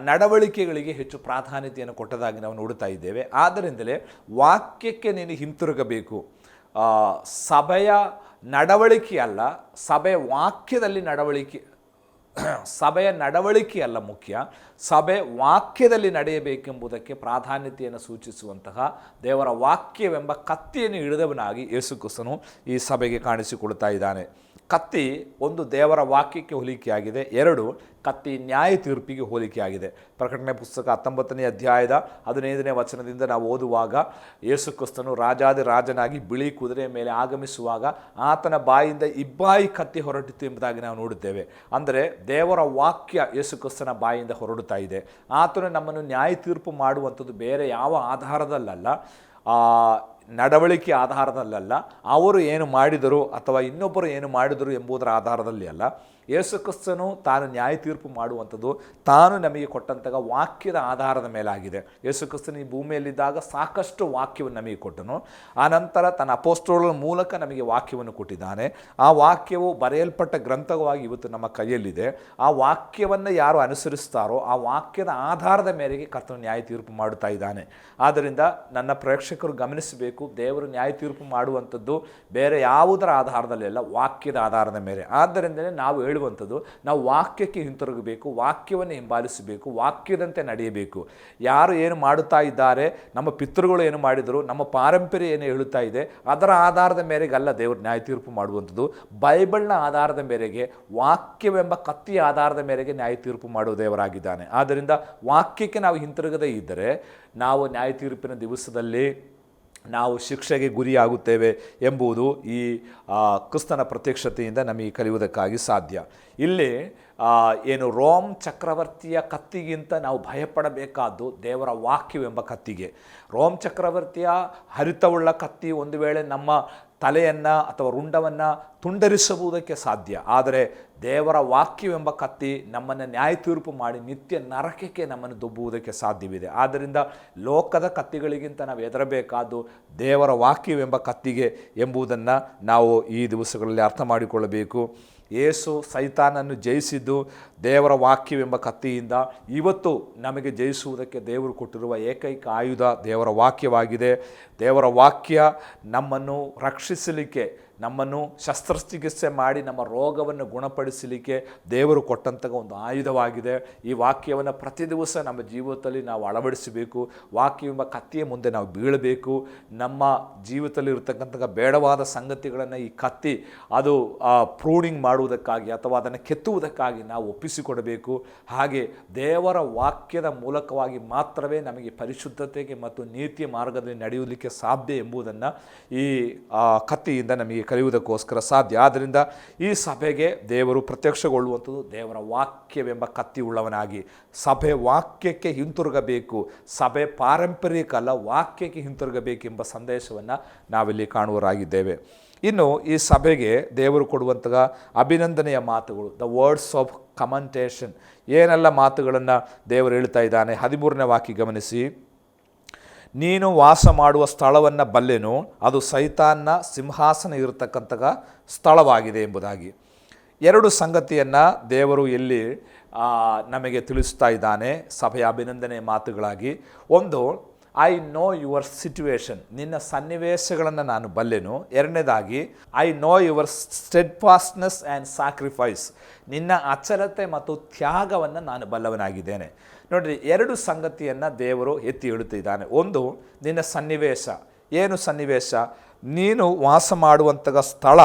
ನಡವಳಿಕೆಗಳಿಗೆ ಹೆಚ್ಚು ಪ್ರಾಧಾನ್ಯತೆಯನ್ನು ಕೊಟ್ಟದಾಗಿ ನಾವು ನೋಡ್ತಾ ಇದ್ದೇವೆ. ಆದ್ದರಿಂದಲೇ ವಾಕ್ಯಕ್ಕೆ ನೀನು ಹಿಂತಿರುಗಬೇಕು. ಸಭೆಯ ನಡವಳಿಕೆ ಅಲ್ಲ, ಸಭೆಯ ನಡವಳಿಕೆ ಅಲ್ಲ ಮುಖ್ಯ, ಸಭೆ ವಾಕ್ಯದಲ್ಲಿ ನಡೆಯಬೇಕೆಂಬುದಕ್ಕೆ ಪ್ರಾಧಾನ್ಯತೆಯನ್ನು ಸೂಚಿಸುವಂತಹ ದೇವರ ವಾಕ್ಯವೆಂಬ ಕತ್ತಿಯನ್ನು ಹಿಡಿದವನಾಗಿ ಯೇಸು ಕ್ರಿಸ್ತನು ಈ ಸಭೆಗೆ ಕಾಣಿಸಿಕೊಳ್ತಾ ಇದ್ದಾನೆ. ಕತ್ತಿ ಒಂದು ದೇವರ ವಾಕ್ಯಕ್ಕೆ ಹೋಲಿಕೆಯಾಗಿದೆ, ಎರಡು ಕತ್ತಿ ನ್ಯಾಯ ತೀರ್ಪಿಗೆ ಹೋಲಿಕೆಯಾಗಿದೆ. ಪ್ರಕಟಣೆ ಪುಸ್ತಕ 19ನೇ ಅಧ್ಯಾಯದ 15ನೇ ವಚನದಿಂದ ನಾವು ಓದುವಾಗ, ಯೇಸು ಕ್ರಿಸ್ತನು ರಾಜಾದಿ ಬಿಳಿ ಕುದುರೆಯ ಮೇಲೆ ಆಗಮಿಸುವಾಗ ಆತನ ಬಾಯಿಂದ ಇಬ್ಬಾಯಿ ಕತ್ತಿ ಹೊರಟಿತು ಎಂಬುದಾಗಿ ನಾವು ನೋಡುತ್ತೇವೆ. ಅಂದರೆ ದೇವರ ವಾಕ್ಯ ಯೇಸು ಕ್ರಿಸ್ತನ ಬಾಯಿಂದ ಹೊರಡುತ್ತಾ ಇದೆ. ಆತನು ನಮ್ಮನ್ನು ನ್ಯಾಯ ತೀರ್ಪು ಮಾಡುವಂಥದ್ದು ಬೇರೆ ಯಾವ ಆಧಾರದಲ್ಲಲ್ಲ, ನಡವಳಿಕೆ ಆಧಾರದಲ್ಲಲ್ಲ, ಅವರು ಏನು ಮಾಡಿದರು ಅಥವಾ ಇನ್ನೊಬ್ಬರು ಏನು ಮಾಡಿದರು ಎಂಬುದರ ಆಧಾರದಲ್ಲಿ ಅಲ್ಲ. ಯೇಸು ಕ್ರಿಸ್ತನು ತಾನು ನ್ಯಾಯ ತೀರ್ಪು ಮಾಡುವಂಥದ್ದು ತಾನು ನಮಗೆ ಕೊಟ್ಟಂತಹ ವಾಕ್ಯದ ಆಧಾರದ ಮೇಲಾಗಿದೆ. ಯೇಸು ಕ್ರಿಸ್ತನು ಈ ಭೂಮಿಯಲ್ಲಿದ್ದಾಗ ಸಾಕಷ್ಟು ವಾಕ್ಯವನ್ನು ನಮಗೆ ಕೊಟ್ಟನು. ಆನಂತರ ತನ್ನ ಅಪೊಸ್ತಲರ ಮೂಲಕ ನಮಗೆ ವಾಕ್ಯವನ್ನು ಕೊಟ್ಟಿದ್ದಾನೆ. ಆ ವಾಕ್ಯವು ಬರೆಯಲ್ಪಟ್ಟ ಗ್ರಂಥವಾಗಿ ಇವತ್ತು ನಮ್ಮ ಕೈಯಲ್ಲಿದೆ. ಆ ವಾಕ್ಯವನ್ನು ಯಾರು ಅನುಸರಿಸ್ತಾರೋ ಆ ವಾಕ್ಯದ ಆಧಾರದ ಮೇರೆಗೆ ಕರ್ತನು ನ್ಯಾಯ ತೀರ್ಪು ಮಾಡುತ್ತಾ ಇದ್ದಾನೆ. ಆದ್ದರಿಂದ ನನ್ನ ಪ್ರೇಕ್ಷಕರು ಗಮನಿಸಬೇಕು, ದೇವರು ನ್ಯಾಯ ತೀರ್ಪು ಮಾಡುವಂಥದ್ದು ಬೇರೆ ಯಾವುದರ ಆಧಾರದಲ್ಲಿ ಅಲ್ಲ, ವಾಕ್ಯದ ಆಧಾರದ ಮೇಲೆ. ಆದ್ದರಿಂದಲೇ ನಾವು ಹೇಳುವಂಥದ್ದು, ನಾವು ವಾಕ್ಯಕ್ಕೆ ಹಿಂತಿರುಗಬೇಕು, ವಾಕ್ಯವನ್ನು ಹಿಂಬಾಲಿಸಬೇಕು, ವಾಕ್ಯದಂತೆ ನಡೆಯಬೇಕು. ಯಾರು ಏನು ಮಾಡುತ್ತಾ ಇದ್ದಾರೆ, ನಮ್ಮ ಪಿತೃಗಳು ಏನು ಮಾಡಿದರು, ನಮ್ಮ ಪಾರಂಪರ್ಯ ಏನು ಹೇಳುತ್ತಾ ಇದೆ, ಅದರ ಆಧಾರದ ಮೇರೆಗಲ್ಲ ದೇವರು ನ್ಯಾಯ ತೀರ್ಪು ಮಾಡುವಂಥದ್ದು. ಬೈಬಲ್ನ ಆಧಾರದ ಮೇರೆಗೆ, ವಾಕ್ಯವೆಂಬ ಕತ್ತಿಯ ಆಧಾರದ ಮೇರೆಗೆ ನ್ಯಾಯ ತೀರ್ಪು ಮಾಡುವ ದೇವರಾಗಿದ್ದಾನೆ. ಆದ್ದರಿಂದ ವಾಕ್ಯಕ್ಕೆ ನಾವು ಹಿಂತಿರುಗದೇ ಇದ್ದರೆ ನಾವು ನ್ಯಾಯ ತೀರ್ಪಿನ ದಿವಸದಲ್ಲಿ ನಾವು ಶಿಕ್ಷೆಗೆ ಗುರಿಯಾಗುತ್ತೇವೆ ಎಂಬುದು ಈ ಕ್ರಿಸ್ತನ ಪ್ರತ್ಯಕ್ಷತೆಯಿಂದ ನಮಗೆ ಕಲಿಯುವುದಕ್ಕಾಗಿ ಸಾಧ್ಯ. ಇಲ್ಲಿ ಏನು ರೋಮ್ ಚಕ್ರವರ್ತಿಯ ಕತ್ತಿಗಿಂತ ನಾವು ಭಯಪಡಬೇಕಾದ್ದು ದೇವರ ವಾಕ್ಯವೆಂಬ ಕತ್ತಿಗೆ. ರೋಮ್ ಚಕ್ರವರ್ತಿಯ ಹರಿತವುಳ್ಳ ಕತ್ತಿ ಒಂದು ವೇಳೆ ನಮ್ಮ ತಲೆಯನ್ನು ಅಥವಾ ರುಂಡವನ್ನು ತುಂಡರಿಸುವುದಕ್ಕೆ ಸಾಧ್ಯ. ಆದರೆ ದೇವರ ವಾಕ್ಯವೆಂಬ ಕತ್ತಿ ನಮ್ಮನ್ನು ನ್ಯಾಯ ತೀರ್ಪು ಮಾಡಿ ನಿತ್ಯ ನರಕಕ್ಕೆ ನಮ್ಮನ್ನು ದೊಬ್ಬುವುದಕ್ಕೆ ಸಾಧ್ಯವಿದೆ. ಆದ್ದರಿಂದ ಲೋಕದ ಕತ್ತಿಗಳಿಗಿಂತ ನಾವು ಹೆದರಬೇಕಾದ್ದು ದೇವರ ವಾಕ್ಯವೆಂಬ ಕತ್ತಿಗೆ ಎಂಬುದನ್ನು ನಾವು ಈ ದಿವಸಗಳಲ್ಲಿ ಅರ್ಥ ಮಾಡಿಕೊಳ್ಳಬೇಕು. ಯೇಸು ಸೈತಾನನ್ನು ಜಯಿಸಿದ್ದು ದೇವರ ವಾಕ್ಯವೆಂಬ ಕತ್ತಿಯಿಂದ. ಇವತ್ತು ನಮಗೆ ಜಯಿಸುವುದಕ್ಕೆ ದೇವರು ಕೊಟ್ಟಿರುವ ಏಕೈಕ ಆಯುಧ ದೇವರ ವಾಕ್ಯವಾಗಿದೆ. ದೇವರ ವಾಕ್ಯ ನಮ್ಮನ್ನು ರಕ್ಷಿಸಲಿಕ್ಕೆ, ನಮ್ಮನ್ನು ಶಸ್ತ್ರಚಿಕಿತ್ಸೆ ಮಾಡಿ ನಮ್ಮ ರೋಗವನ್ನು ಗುಣಪಡಿಸಲಿಕ್ಕೆ ದೇವರು ಕೊಟ್ಟಂತಹ ಒಂದು ಆಯುಧವಾಗಿದೆ. ಈ ವಾಕ್ಯವನ್ನು ಪ್ರತಿ ದಿವಸ ನಮ್ಮ ಜೀವಿತದಲ್ಲಿ ನಾವು ಅಳವಡಿಸಬೇಕು. ವಾಕ್ಯವೆಂಬ ಕತ್ತಿಯ ಮುಂದೆ ನಾವು ಬೀಳಬೇಕು. ನಮ್ಮ ಜೀವಿತದಲ್ಲಿ ಇರತಕ್ಕಂತಹ ಬೇಡವಾದ ಸಂಗತಿಗಳನ್ನು ಈ ಕತ್ತಿ ಅದು ಪ್ರೂನಿಂಗ್ ಮಾಡುವುದಕ್ಕಾಗಿ ಅಥವಾ ಅದನ್ನು ಕೆತ್ತುವುದಕ್ಕಾಗಿ ನಾವು ಒಪ್ಪಿಸಿಕೊಡಬೇಕು. ಹಾಗೆ ದೇವರ ವಾಕ್ಯದ ಮೂಲಕವಾಗಿ ಮಾತ್ರವೇ ನಮಗೆ ಪರಿಶುದ್ಧತೆಗೆ ಮತ್ತು ನೀತಿಯ ಮಾರ್ಗದಲ್ಲಿ ನಡೆಯಲಿಕ್ಕೆ ಸಾಧ್ಯ ಎಂಬುದನ್ನು ಈ ಕತ್ತಿಯಿಂದ ನಮಗೆ ಕಲಿಯುವುದಕ್ಕೋಸ್ಕರ ಸಾಧ್ಯ. ಆದ್ದರಿಂದ ಈ ಸಭೆಗೆ ದೇವರು ಪ್ರತ್ಯಕ್ಷಗೊಳ್ಳುವಂಥದ್ದು ದೇವರ ವಾಕ್ಯವೆಂಬ ಕತ್ತಿ ಉಳ್ಳವನಾಗಿ. ಸಭೆ ವಾಕ್ಯಕ್ಕೆ ಹಿಂತಿರುಗಬೇಕು, ಸಭೆ ಪಾರಂಪರಿಕ ಅಲ್ಲ, ವಾಕ್ಯಕ್ಕೆ ಹಿಂತಿರುಗಬೇಕೆಂಬ ಸಂದೇಶವನ್ನು ನಾವಿಲ್ಲಿ ಕಾಣುವರಾಗಿದ್ದೇವೆ. ಇನ್ನು ಈ ಸಭೆಗೆ ದೇವರು ಕೊಡುವಂತಹ ಅಭಿನಂದನೆಯ ಮಾತುಗಳು, ದ ವರ್ಡ್ಸ್ ಆಫ್ ಕಮೆಂಟೇಷನ್, ಏನೆಲ್ಲ ಮಾತುಗಳನ್ನು ದೇವರು ಹೇಳ್ತಾ ಇದ್ದಾನೆ. 13ನೇ ವಾಕ್ಯ ಗಮನಿಸಿ. ನೀನು ವಾಸ ಮಾಡುವ ಸ್ಥಳವನ್ನು ಬಲ್ಲೆನು, ಅದು ಸೈತಾನ್ನ ಸಿಂಹಾಸನ ಇರತಕ್ಕಂತಹ ಸ್ಥಳವಾಗಿದೆ ಎಂಬುದಾಗಿ. ಎರಡು ಸಂಗತಿಯನ್ನು ದೇವರು ಎಲ್ಲಿ ನಮಗೆ ತಿಳಿಸ್ತಾ ಇದ್ದಾನೆ ಸಭೆಯ ಅಭಿನಂದನೆ ಮಾತುಗಳಾಗಿ. ಒಂದು, ಐ ನೋ ಯುವರ್ ಸಿಚುವೇಶನ್, ನಿನ್ನ ಸನ್ನಿವೇಶಗಳನ್ನು ನಾನು ಬಲ್ಲೆನು. ಎರಡನೇದಾಗಿ, I know your steadfastness and sacrifice, ನಿನ್ನ ಅಚಲತೆ ಮತ್ತು ತ್ಯಾಗವನ್ನು ನಾನು ಬಲ್ಲವನಾಗಿದ್ದೇನೆ. ನೋಡಿರಿ, ಎರಡು ಸಂಗತಿಯನ್ನು ದೇವರು ಎತ್ತಿ ಹೇಳುತ್ತಿದ್ದಾನೆ. ಒಂದು, ನಿನ್ನ ಸನ್ನಿವೇಶ. ಏನು ಸನ್ನಿವೇಶ? ನೀನು ವಾಸ ಮಾಡುವಂತಹ ಸ್ಥಳ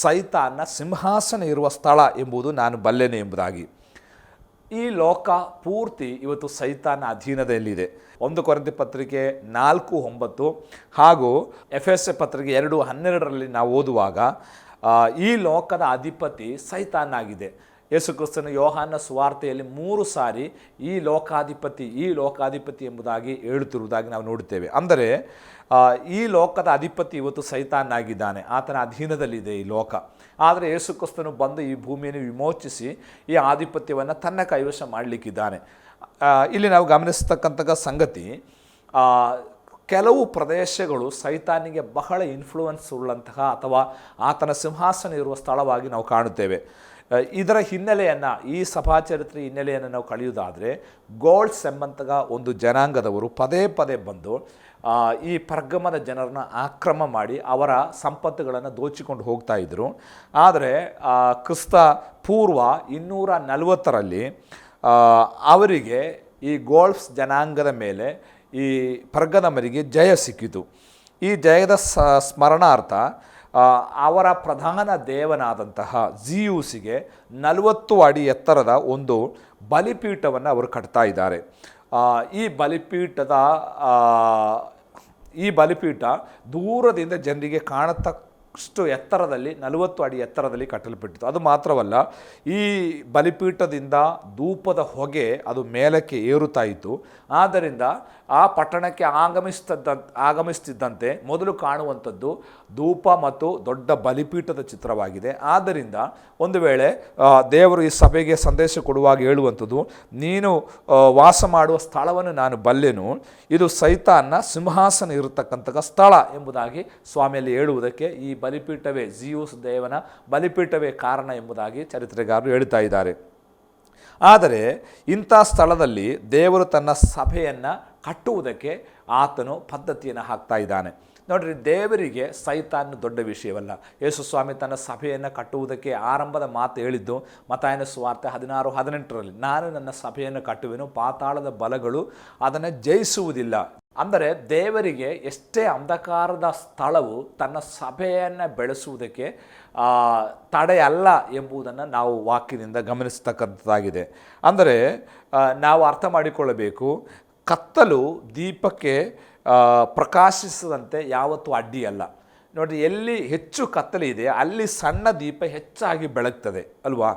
ಸೈತಾನ್ನ ಸಿಂಹಾಸನ ಇರುವ ಸ್ಥಳ ಎಂಬುದು ನಾನು ಬಲ್ಲೆನೆ ಎಂಬುದಾಗಿ. ಈ ಲೋಕ ಪೂರ್ತಿ ಇವತ್ತು ಸೈತಾನ ಅಧೀನದಲ್ಲಿದೆ. 1 ಕೊರಿಂಥಿ ಪತ್ರಿಕೆ 4:9 ಹಾಗೂ ಎಫೆಸ ಪತ್ರಿಕೆ 2:12 ನಾವು ಓದುವಾಗ ಈ ಲೋಕದ ಅಧಿಪತಿ ಸೈತಾನಾಗಿದೆ. ಯೇಸು ಕ್ರಿಸ್ತನು ಯೋಹಾನ ಸುವಾರ್ತೆಯಲ್ಲಿ 3 ಸಾರಿ ಈ ಲೋಕಾಧಿಪತಿ ಎಂಬುದಾಗಿ ಹೇಳುತ್ತಿರುವುದಾಗಿ ನಾವು ನೋಡುತ್ತೇವೆ. ಅಂದರೆ ಈ ಲೋಕದ ಅಧಿಪತಿ ಇವತ್ತು ಸೈತಾನಾಗಿದ್ದಾನೆ, ಆತನ ಅಧೀನದಲ್ಲಿದೆ ಈ ಲೋಕ. ಆದರೆ ಯೇಸು ಕ್ರಿಸ್ತನು ಬಂದು ಈ ಭೂಮಿಯನ್ನು ವಿಮೋಚಿಸಿ ಈ ಆಧಿಪತ್ಯವನ್ನು ತನ್ನ ಕೈವಶ ಮಾಡಲಿಕ್ಕಿದ್ದಾನೆ. ಇಲ್ಲಿ ನಾವು ಗಮನಿಸ್ತಕ್ಕಂತಹ ಸಂಗತಿ, ಕೆಲವು ಪ್ರದೇಶಗಳು ಸೈತಾನಿಗೆ ಬಹಳ ಇನ್ಫ್ಲೂಯೆನ್ಸ್ ಉಳ್ಳಂತಹ ಅಥವಾ ಆತನ ಸಿಂಹಾಸನ ಇರುವ ಸ್ಥಳವಾಗಿ ನಾವು ಕಾಣುತ್ತೇವೆ. ಇದರ ಹಿನ್ನೆಲೆಯನ್ನು, ಈ ಸಭಾಚರಿತ್ರೆ ಹಿನ್ನೆಲೆಯನ್ನು ನಾವು ಕಳೆಯುವುದಾದರೆ, ಗೋಲ್ಡ್ಸ್ ಎಂಬಂತಹ ಒಂದು ಜನಾಂಗದವರು ಪದೇ ಪದೇ ಬಂದು ಈ ಪರ್ಗಮದ ಜನರನ್ನು ಆಕ್ರಮ ಮಾಡಿ ಅವರ ಸಂಪತ್ತುಗಳನ್ನು ದೋಚಿಕೊಂಡು ಹೋಗ್ತಾ ಇದ್ದರು. ಆದರೆ ಕ್ರಿಸ್ತ ಪೂರ್ವ 240ರಲ್ಲಿ ಅವರಿಗೆ ಈ ಗೋಲ್ಡ್ಸ್ ಜನಾಂಗದ ಮೇಲೆ ಈ ಪರ್ಗದಮರಿಗೆ ಜಯ ಸಿಕ್ಕಿತು. ಈ ಜಯದ ಸ್ಮರಣಾರ್ಥ ಅವರ ಪ್ರಧಾನ ದೇವನಾದಂತಹ ಜಿಯೂಸಿಗೆ 40 ಅಡಿ ಎತ್ತರದ ಒಂದು ಬಲಿಪೀಠವನ್ನು ಅವರು ಕಟ್ತಾ ಇದ್ದಾರೆ. ಈ ಬಲಿಪೀಠ ದೂರದಿಂದ ಜನರಿಗೆ ಕಾಣತಕ್ಕಷ್ಟು ಎತ್ತರದಲ್ಲಿ 40 ಅಡಿ ಎತ್ತರದಲ್ಲಿ ಕಟ್ಟಲ್ಪಟ್ಟಿತು. ಅದು ಮಾತ್ರವಲ್ಲ, ಈ ಬಲಿಪೀಠದಿಂದ ಧೂಪದ ಹೊಗೆ ಅದು ಮೇಲಕ್ಕೆ ಏರುತ್ತಾ ಇತ್ತು. ಆದ್ದರಿಂದ ಆ ಪಟ್ಟಣಕ್ಕೆ ಆಗಮಿಸ್ತಿದ್ದಂತೆ ಮೊದಲು ಕಾಣುವಂಥದ್ದು ಧೂಪ ಮತ್ತು ದೊಡ್ಡ ಬಲಿಪೀಠದ ಚಿತ್ರವಾಗಿದೆ. ಆದ್ದರಿಂದ ಒಂದು ವೇಳೆ ದೇವರು ಈ ಸಭೆಗೆ ಸಂದೇಶ ಕೊಡುವಾಗ ಹೇಳುವಂಥದ್ದು, ನೀನು ವಾಸ ಮಾಡುವ ಸ್ಥಳವನ್ನು ನಾನು ಬಲ್ಲೆನು, ಇದು ಸೈತಾನ್ನ ಸಿಂಹಾಸನ ಇರತಕ್ಕಂತಹ ಸ್ಥಳ ಎಂಬುದಾಗಿ ಸ್ವಾಮಿಯಲ್ಲಿ ಹೇಳುವುದಕ್ಕೆ ಈ ಬಲಿಪೀಠವೇ, ಜಿಯೂಸ್ ದೇವನ ಬಲಿಪೀಠವೇ ಕಾರಣ ಎಂಬುದಾಗಿ ಚರಿತ್ರೆಗಾರರು ಹೇಳ್ತಾ ಇದ್ದಾರೆ. ಆದರೆ ಇಂಥ ಸ್ಥಳದಲ್ಲಿ ದೇವರು ತನ್ನ ಸಭೆಯನ್ನು ಕಟ್ಟುವುದಕ್ಕೆ ಆತನು ಪದ್ಧತಿಯನ್ನು ಹಾಕ್ತಾ ಇದ್ದಾನೆ. ನೋಡ್ರಿ, ದೇವರಿಗೆ ಸೈತಾನ ದೊಡ್ಡ ವಿಷಯವಲ್ಲ. ಯೇಸು ಸ್ವಾಮಿ ತನ್ನ ಸಭೆಯನ್ನು ಕಟ್ಟುವುದಕ್ಕೆ ಆರಂಭದ ಮಾತು ಹೇಳಿದ್ದು ಮತ್ತಾಯನ ಸುವಾರ್ತೆ 16:18, ನಾನು ನನ್ನ ಸಭೆಯನ್ನು ಕಟ್ಟುವೆನು, ಪಾತಾಳದ ಬಲಗಳು ಅದನ್ನು ಜಯಿಸುವುದಿಲ್ಲ. ಅಂದರೆ ದೇವರಿಗೆ ಎಷ್ಟೇ ಅಂಧಕಾರದ ಸ್ಥಳವು ತನ್ನ ಸಭೆಯನ್ನು ಬೆಳೆಸುವುದಕ್ಕೆ ತಡೆಯಲ್ಲ ಎಂಬುದನ್ನು ನಾವು ವಾಕ್ಯದಿಂದ ಗಮನಿಸ್ತಕ್ಕಂಥದ್ದಾಗಿದೆ. ಅಂದರೆ ನಾವು ಅರ್ಥ ಮಾಡಿಕೊಳ್ಳಬೇಕು, ಕತ್ತಲು ದೀಪಕ್ಕೆ ಪ್ರಕಾಶಿಸದಂತೆ ಯಾವತ್ತೂ ಅಡ್ಡಿಯಲ್ಲ. ನೋಡಿ, ಎಲ್ಲಿ ಹೆಚ್ಚು ಕತ್ತಲಿದೆ ಅಲ್ಲಿ ಸಣ್ಣ ದೀಪ ಹೆಚ್ಚಾಗಿ ಬೆಳಗ್ತದೆ ಅಲ್ವಾ?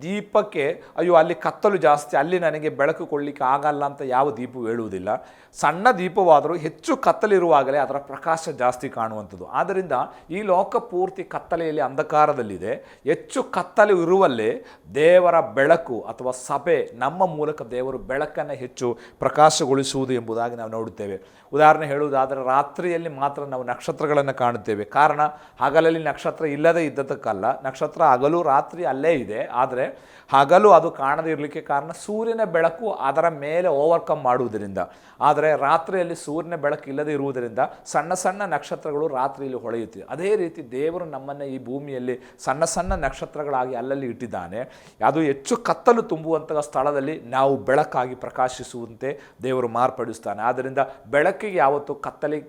ದೀಪಕ್ಕೆ ಅಯ್ಯೋ ಅಲ್ಲಿ ಕತ್ತಲು ಜಾಸ್ತಿ, ಅಲ್ಲಿ ನನಗೆ ಬೆಳಕು ಕೊಡಲಿಕ್ಕೆ ಆಗಲ್ಲ ಅಂತ ಯಾವ ದೀಪವು ಹೇಳುವುದಿಲ್ಲ. ಸಣ್ಣ ದೀಪವಾದರೂ ಹೆಚ್ಚು ಕತ್ತಲಿರುವಾಗಲೇ ಅದರ ಪ್ರಕಾಶ ಜಾಸ್ತಿ ಕಾಣುವಂಥದ್ದು. ಆದ್ದರಿಂದ ಈ ಲೋಕ ಪೂರ್ತಿ ಕತ್ತಲೆಯಲ್ಲಿ ಅಂಧಕಾರದಲ್ಲಿದೆ. ಹೆಚ್ಚು ಕತ್ತಲು ಇರುವಲ್ಲೇ ದೇವರ ಬೆಳಕು ಅಥವಾ ಸಭೆ ನಮ್ಮ ಮೂಲಕ ದೇವರು ಬೆಳಕನ್ನು ಹೆಚ್ಚು ಪ್ರಕಾಶಗೊಳಿಸುವುದು ಎಂಬುದಾಗಿ ನಾವು ನೋಡುತ್ತೇವೆ. ಉದಾಹರಣೆ ಹೇಳುವುದಾದರೆ, ರಾತ್ರಿಯಲ್ಲಿ ಮಾತ್ರ ನಾವು ನಕ್ಷತ್ರಗಳನ್ನು ಕಾಣುತ್ತೇವೆ. ಕಾರಣ, ಹಗಲಲ್ಲಿ ನಕ್ಷತ್ರ ಇಲ್ಲದೇ ಇದ್ದದಕ್ಕಲ್ಲ, ನಕ್ಷತ್ರ ಹಗಲು ರಾತ್ರಿ ಅಲ್ಲೇ ಇದೆ. ಆದರೆ ಹಗಲು ಅದು ಕಾಣದೇ ಇರಲಿಕ್ಕೆ ಕಾರಣ ಸೂರ್ಯನ ಬೆಳಕು ಅದರ ಮೇಲೆ ಓವರ್ಕಮ್ ಮಾಡುವುದರಿಂದ. ಆದರೆ ರಾತ್ರಿಯಲ್ಲಿ ಸೂರ್ಯನ ಬೆಳಕು ಇಲ್ಲದೇ ಇರುವುದರಿಂದ ಸಣ್ಣ ಸಣ್ಣ ನಕ್ಷತ್ರಗಳು ರಾತ್ರಿಯಲ್ಲಿ ಹೊಳೆಯುತ್ತಿವೆ. ಅದೇ ರೀತಿ ದೇವರು ನಮ್ಮನ್ನು ಈ ಭೂಮಿಯಲ್ಲಿ ಸಣ್ಣ ಸಣ್ಣ ನಕ್ಷತ್ರಗಳಾಗಿ ಅಲ್ಲಲ್ಲಿ ಇಟ್ಟಿದ್ದಾನೆ. ಅದು ಹೆಚ್ಚು ಕತ್ತಲು ತುಂಬುವಂತಹ ಸ್ಥಳದಲ್ಲಿ ನಾವು ಬೆಳಕಾಗಿ ಪ್ರಕಾಶಿಸುವಂತೆ ದೇವರು ಮಾರ್ಪಡಿಸ್ತಾನೆ. ಆದ್ದರಿಂದ ಬೆಳಕಿಗೆ ಯಾವತ್ತೂ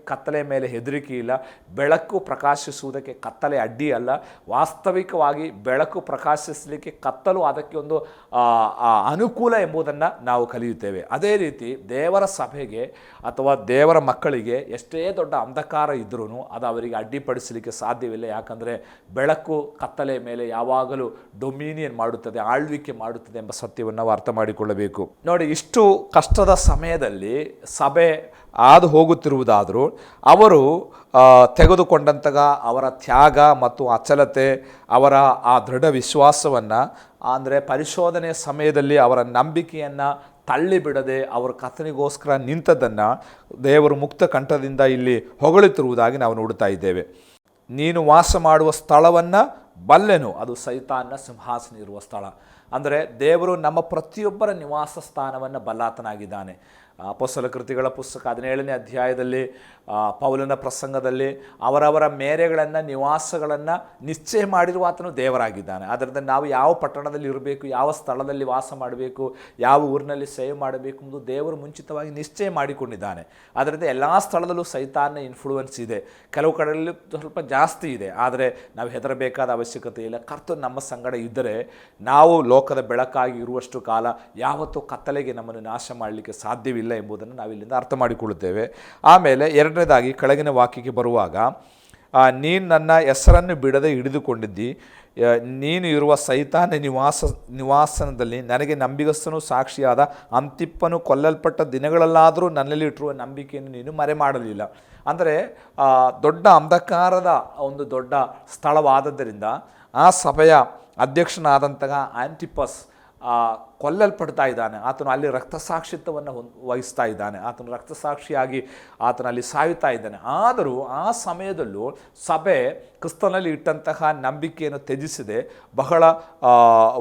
ಕತ್ತಲೆ ಮೇಲೆ ಹೆದರಿಕೆ ಇಲ್ಲ. ಬೆಳಕು ಪ್ರಕಾಶಿಸುವುದಕ್ಕೆ ಕತ್ತಲೆ ಅಡ್ಡಿ ಅಲ್ಲ. ವಾಸ್ತವಿಕವಾಗಿ ಬೆಳಕು ಪ್ರಕಾಶಿಸಲಿಕ್ಕೆ ಕತ್ತಲು ಅದಕ್ಕೆ ಒಂದು ಅನುಕೂಲ ಎಂಬುದನ್ನು ನಾವು ಕಲಿಯುತ್ತೇವೆ. ಅದೇ ರೀತಿ ದೇವರ ಸಭೆಗೆ ಅಥವಾ ದೇವರ ಮಕ್ಕಳಿಗೆ ಎಷ್ಟೇ ದೊಡ್ಡ ಅಂಧಕಾರ ಇದ್ರೂ ಅದು ಅವರಿಗೆ ಅಡ್ಡಿಪಡಿಸಲಿಕ್ಕೆ ಸಾಧ್ಯವಿಲ್ಲ. ಯಾಕಂದರೆ ಬೆಳಕು ಕತ್ತಲೆ ಮೇಲೆ ಯಾವಾಗಲೂ ಡೊಮಿನಿಯನ್ ಮಾಡುತ್ತದೆ, ಆಳ್ವಿಕೆ ಮಾಡುತ್ತದೆ ಎಂಬ ಸತ್ಯವನ್ನು ನಾವು ಅರ್ಥ ಮಾಡಿಕೊಳ್ಳಬೇಕು. ನೋಡಿ, ಇಷ್ಟು ಕಷ್ಟದ ಸಮಯದಲ್ಲಿ ಸಭೆ ಹಾದು ಹೋಗುತ್ತಿರುವುದಾದರೂ ಅವರು ತೆಗೆದುಕೊಂಡಂತಹ ಅವರ ತ್ಯಾಗ ಮತ್ತು ಅಚಲತೆ, ಅವರ ಆ ದೃಢ ವಿಶ್ವಾಸವನ್ನು, ಅಂದರೆ ಪರಿಶೋಧನೆಯ ಸಮಯದಲ್ಲಿ ಅವರ ನಂಬಿಕೆಯನ್ನು ತಳ್ಳಿಬಿಡದೆ ಅವರು ಕರ್ತನಿಗೋಸ್ಕರ ನಿಂತದ್ದನ್ನು ದೇವರು ಮುಕ್ತ ಕಂಠದಿಂದ ಇಲ್ಲಿ ಹೊಗಳುತ್ತಿರುವುದಾಗಿ ನಾವು ನೋಡ್ತಾ ಇದ್ದೇವೆ. ನೀನು ವಾಸ ಮಾಡುವ ಸ್ಥಳವನ್ನು ಬಲ್ಲೆನು, ಅದು ಸೈತಾನ್ನ ಸಿಂಹಾಸನ ಇರುವ ಸ್ಥಳ. ಅಂದರೆ ದೇವರು ನಮ್ಮ ಪ್ರತಿಯೊಬ್ಬರ ನಿವಾಸ ಸ್ಥಾನವನ್ನು ಬಲ್ಲಾತನಾಗಿದ್ದಾನೆ. ಅಪೊಸ್ತಲ ಕೃತಿಗಳ ಪುಸ್ತಕ 17ನೇ ಅಧ್ಯಾಯದಲ್ಲಿ ಪೌಲನ ಪ್ರಸಂಗದಲ್ಲಿ ಅವರವರ ಮೇರೆಗಳನ್ನು, ನಿವಾಸಗಳನ್ನು ನಿಶ್ಚಯ ಮಾಡಿರುವ ಆತನು ದೇವರಾಗಿದ್ದಾನೆ. ಆದ್ದರಿಂದ ನಾವು ಯಾವ ಪಟ್ಟಣದಲ್ಲಿ ಇರಬೇಕು, ಯಾವ ಸ್ಥಳದಲ್ಲಿ ವಾಸ ಮಾಡಬೇಕು, ಯಾವ ಊರಿನಲ್ಲಿ ಸೇವೆ ಮಾಡಬೇಕು ಎಂಬುದು ದೇವರು ಮುಂಚಿತವಾಗಿ ನಿಶ್ಚಯ ಮಾಡಿಕೊಂಡಿದ್ದಾನೆ. ಅದರಿಂದ ಎಲ್ಲ ಸ್ಥಳದಲ್ಲೂ ಸೈತಾನ್ನ ಇನ್ಫ್ಲೂಯೆನ್ಸ್ ಇದೆ. ಕೆಲವು ಕಡೆಯಲ್ಲಿ ಸ್ವಲ್ಪ ಜಾಸ್ತಿ ಇದೆ. ಆದರೆ ನಾವು ಹೆದರಬೇಕಾದ ಅವಶ್ಯಕತೆ ಇಲ್ಲ. ಕರ್ತನು ನಮ್ಮ ಸಂಗಡ ಇದ್ದರೆ ನಾವು ಲೋಕದ ಬೆಳಕಾಗಿ ಇರುವಷ್ಟು ಕಾಲ ಯಾವತ್ತೂ ಕತ್ತಲೆಗೆ ನಮ್ಮನ್ನು ನಾಶ ಮಾಡಲಿಕ್ಕೆ ಸಾಧ್ಯವಿಲ್ಲ ಎಂಬುದನ್ನು ನಾವಿಲ್ಲಿಂದ ಅರ್ಥ ಮಾಡಿಕೊಳ್ಳುತ್ತೇವೆ. ಆಮೇಲೆ ಎರಡನೇದಾಗಿ ಕೆಳಗಿನ ವಾಕ್ಯಕ್ಕೆ ಬರುವಾಗ, ನೀನು ನನ್ನ ಹೆಸರನ್ನು ಬಿಡದೆ ಹಿಡಿದುಕೊಂಡಿದ್ದಿ, ನೀನು ಇರುವ ಸೈತಾನ ನಿವಾಸನದಲ್ಲಿ ನನಗೆ ನಂಬಿಗಸ್ತನು ಸಾಕ್ಷಿಯಾದ ಅಂತಿಪ್ಪನು ಕೊಲ್ಲಲ್ಪಟ್ಟ ದಿನಗಳಲ್ಲಾದರೂ ನನ್ನಲ್ಲಿ ಇಟ್ಟಿರುವ ನಂಬಿಕೆಯನ್ನು ನೀನು ಮರೆ ಮಾಡಲಿಲ್ಲ. ಅಂದರೆ ದೊಡ್ಡ ಅಂಧಕಾರದ ಒಂದು ದೊಡ್ಡ ಸ್ಥಳವಾದದ್ದರಿಂದ ಆ ಸಭೆಯ ಅಧ್ಯಕ್ಷನಾದಂತಹ ಆಂಟಿಪಸ್ ಕೊಲ್ಲಲ್ಪಡ್ತಾ ಇದ್ದಾನೆ. ಆತನು ಅಲ್ಲಿ ರಕ್ತಸಾಕ್ಷಿತ್ವವನ್ನು ವಹಿಸ್ತಾ ಇದ್ದಾನೆ. ಆತನು ರಕ್ತಸಾಕ್ಷಿಯಾಗಿ ಆತನಲ್ಲಿ ಸಾಯುತ್ತಾ ಇದ್ದಾನೆ. ಆದರೂ ಆ ಸಮಯದಲ್ಲೂ ಸಭೆ ಕ್ರಿಸ್ತನಲ್ಲಿ ಇಟ್ಟಂತಹ ನಂಬಿಕೆಯನ್ನು ತ್ಯಜಿಸದೆ ಬಹಳ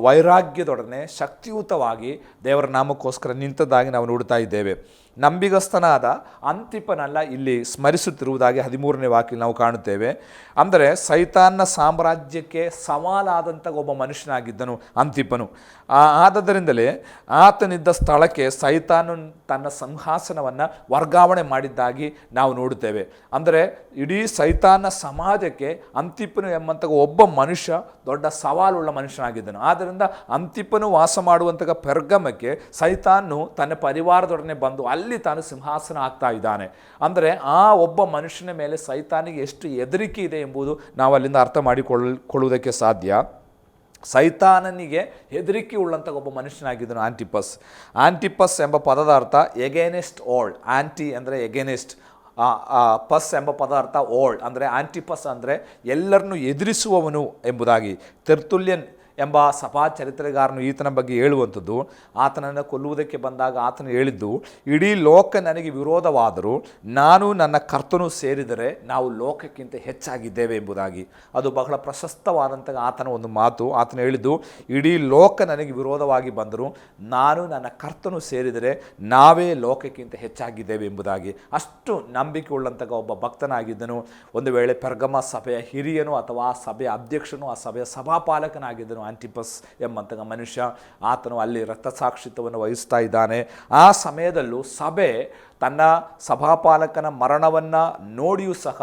ವೈರಾಗ್ಯದೊಡನೆ ಶಕ್ತಿಯುತವಾಗಿ ದೇವರ ನಾಮಕ್ಕೋಸ್ಕರ ನಿಂತದ್ದಾಗಿ ನಾವು ನೋಡ್ತಾ ಇದ್ದೇವೆ. ನಂಬಿಗಸ್ತನಾದ ಅಂತಿಪನಲ್ಲ ಇಲ್ಲಿ ಸ್ಮರಿಸುತ್ತಿರುವುದಾಗಿ 13ನೇ ವಾಕ್ಯದಲ್ಲಿ ನಾವು ಕಾಣುತ್ತೇವೆ. ಅಂದರೆ ಸೈತಾನ್ನ ಸಾಮ್ರಾಜ್ಯಕ್ಕೆ ಸವಾಲಾದಂಥ ಒಬ್ಬ ಮನುಷ್ಯನಾಗಿದ್ದನು ಅಂತಿಪನು. ಆದ್ದರಿಂದಲೇ ಆತನಿದ್ದ ಸ್ಥಳಕ್ಕೆ ಸೈತಾನು ತನ್ನ ಸಿಂಹಾಸನವನ್ನು ವರ್ಗಾವಣೆ ಮಾಡಿದ್ದಾಗಿ ನಾವು ನೋಡುತ್ತೇವೆ. ಅಂದರೆ ಇಡೀ ಸೈತಾನ ಸಮಾಜಕ್ಕೆ ಅಂತಿಪನು ಎಂಬಂಥ ಒಬ್ಬ ಮನುಷ್ಯ ದೊಡ್ಡ ಸವಾಲುಳ್ಳ ಮನುಷ್ಯನಾಗಿದ್ದನು. ಆದ್ದರಿಂದ ಅಂತಿಪನು ವಾಸ ಮಾಡುವಂತಹ ಪೆರ್ಗಮಕ್ಕೆ ಸೈತಾನು ತನ್ನ ಪರಿವಾರದೊಡನೆ ಬಂದು ಅಲ್ಲಿ ತಾನು ಸಿಂಹಾಸನ ಆಗ್ತಾ ಇದ್ದಾನೆ. ಅಂದರೆ ಆ ಒಬ್ಬ ಮನುಷ್ಯನ ಮೇಲೆ ಸೈತಾನಿಗೆ ಎಷ್ಟು ಹೆದರಿಕೆ ಇದೆ ಎಂಬುದು ನಾವು ಅಲ್ಲಿಂದ ಅರ್ಥ ಮಾಡಿಕೊಳ್ಳುವುದಕ್ಕೆ ಸಾಧ್ಯ. ಸೈತಾನನಿಗೆ ಹೆದರಿಕೆ ಉಳ್ಳಂಥ ಒಬ್ಬ ಮನುಷ್ಯನಾಗಿದ್ದನು ಆಂಟಿಪಸ್ ಎಂಬ ಪದದ ಅರ್ಥ ಎಗೇನೆಸ್ಟ್ ಓಲ್ಡ್. ಆಂಟಿ ಅಂದರೆ ಎಗೇನೆಸ್ಟ್, ಪಸ್ ಎಂಬ ಪದ ಅರ್ಥ ಓಲ್ಡ್. ಅಂದರೆ ಆಂಟಿಪಸ್ ಅಂದರೆ ಎಲ್ಲರನ್ನು ಎದುರಿಸುವವನು ಎಂಬುದಾಗಿ. ತೆರ್ತುಲ್ಯನ್ ಎಂಬ ಸಭಾ ಚರಿತ್ರೆಗಾರನು ಈತನ ಬಗ್ಗೆ ಹೇಳುವಂಥದ್ದು, ಆತನನ್ನು ಕೊಲ್ಲುವುದಕ್ಕೆ ಬಂದಾಗ ಆತನು ಹೇಳಿದ್ದು, ಇಡೀ ಲೋಕ ನನಗೆ ವಿರೋಧವಾದರೂ ನಾನು ನನ್ನ ಕರ್ತನು ಸೇರಿದರೆ ನಾವು ಲೋಕಕ್ಕಿಂತ ಹೆಚ್ಚಾಗಿದ್ದೇವೆ ಎಂಬುದಾಗಿ. ಅದು ಬಹಳ ಪ್ರಶಸ್ತವಾದಂಥ ಆತನ ಒಂದು ಮಾತು. ಆತನು ಹೇಳಿದ್ದು, ಇಡೀ ಲೋಕ ನನಗೆ ವಿರೋಧವಾಗಿ ಬಂದರೂ ನಾನು ನನ್ನ ಕರ್ತನು ಸೇರಿದರೆ ನಾವೇ ಲೋಕಕ್ಕಿಂತ ಹೆಚ್ಚಾಗಿದ್ದೇವೆ ಎಂಬುದಾಗಿ. ಅಷ್ಟು ನಂಬಿಕೆ ಉಳ್ಳಂಥ ಒಬ್ಬ ಭಕ್ತನಾಗಿದ್ದನು. ಒಂದು ವೇಳೆ ಪೆರ್ಗಮ ಸಭೆಯ ಹಿರಿಯನು ಅಥವಾ ಆ ಸಭೆಯ ಅಧ್ಯಕ್ಷನು, ಆ ಸಭೆಯ ಸಭಾಪಾಲಕನಾಗಿದ್ದನು ಆಂಟಿಪಸ್ ಎಂಬಂತಹ ಮನುಷ್ಯ. ಆತನು ಅಲ್ಲಿ ರಕ್ತಸಾಕ್ಷಿತ್ವವನ್ನು ವಹಿಸ್ತಾ ಇದ್ದಾನೆ. ಆ ಸಮಯದಲ್ಲೂ ಸಭೆ ತನ್ನ ಸಭಾಪಾಲಕನ ಮರಣವನ್ನು ನೋಡಿಯೂ ಸಹ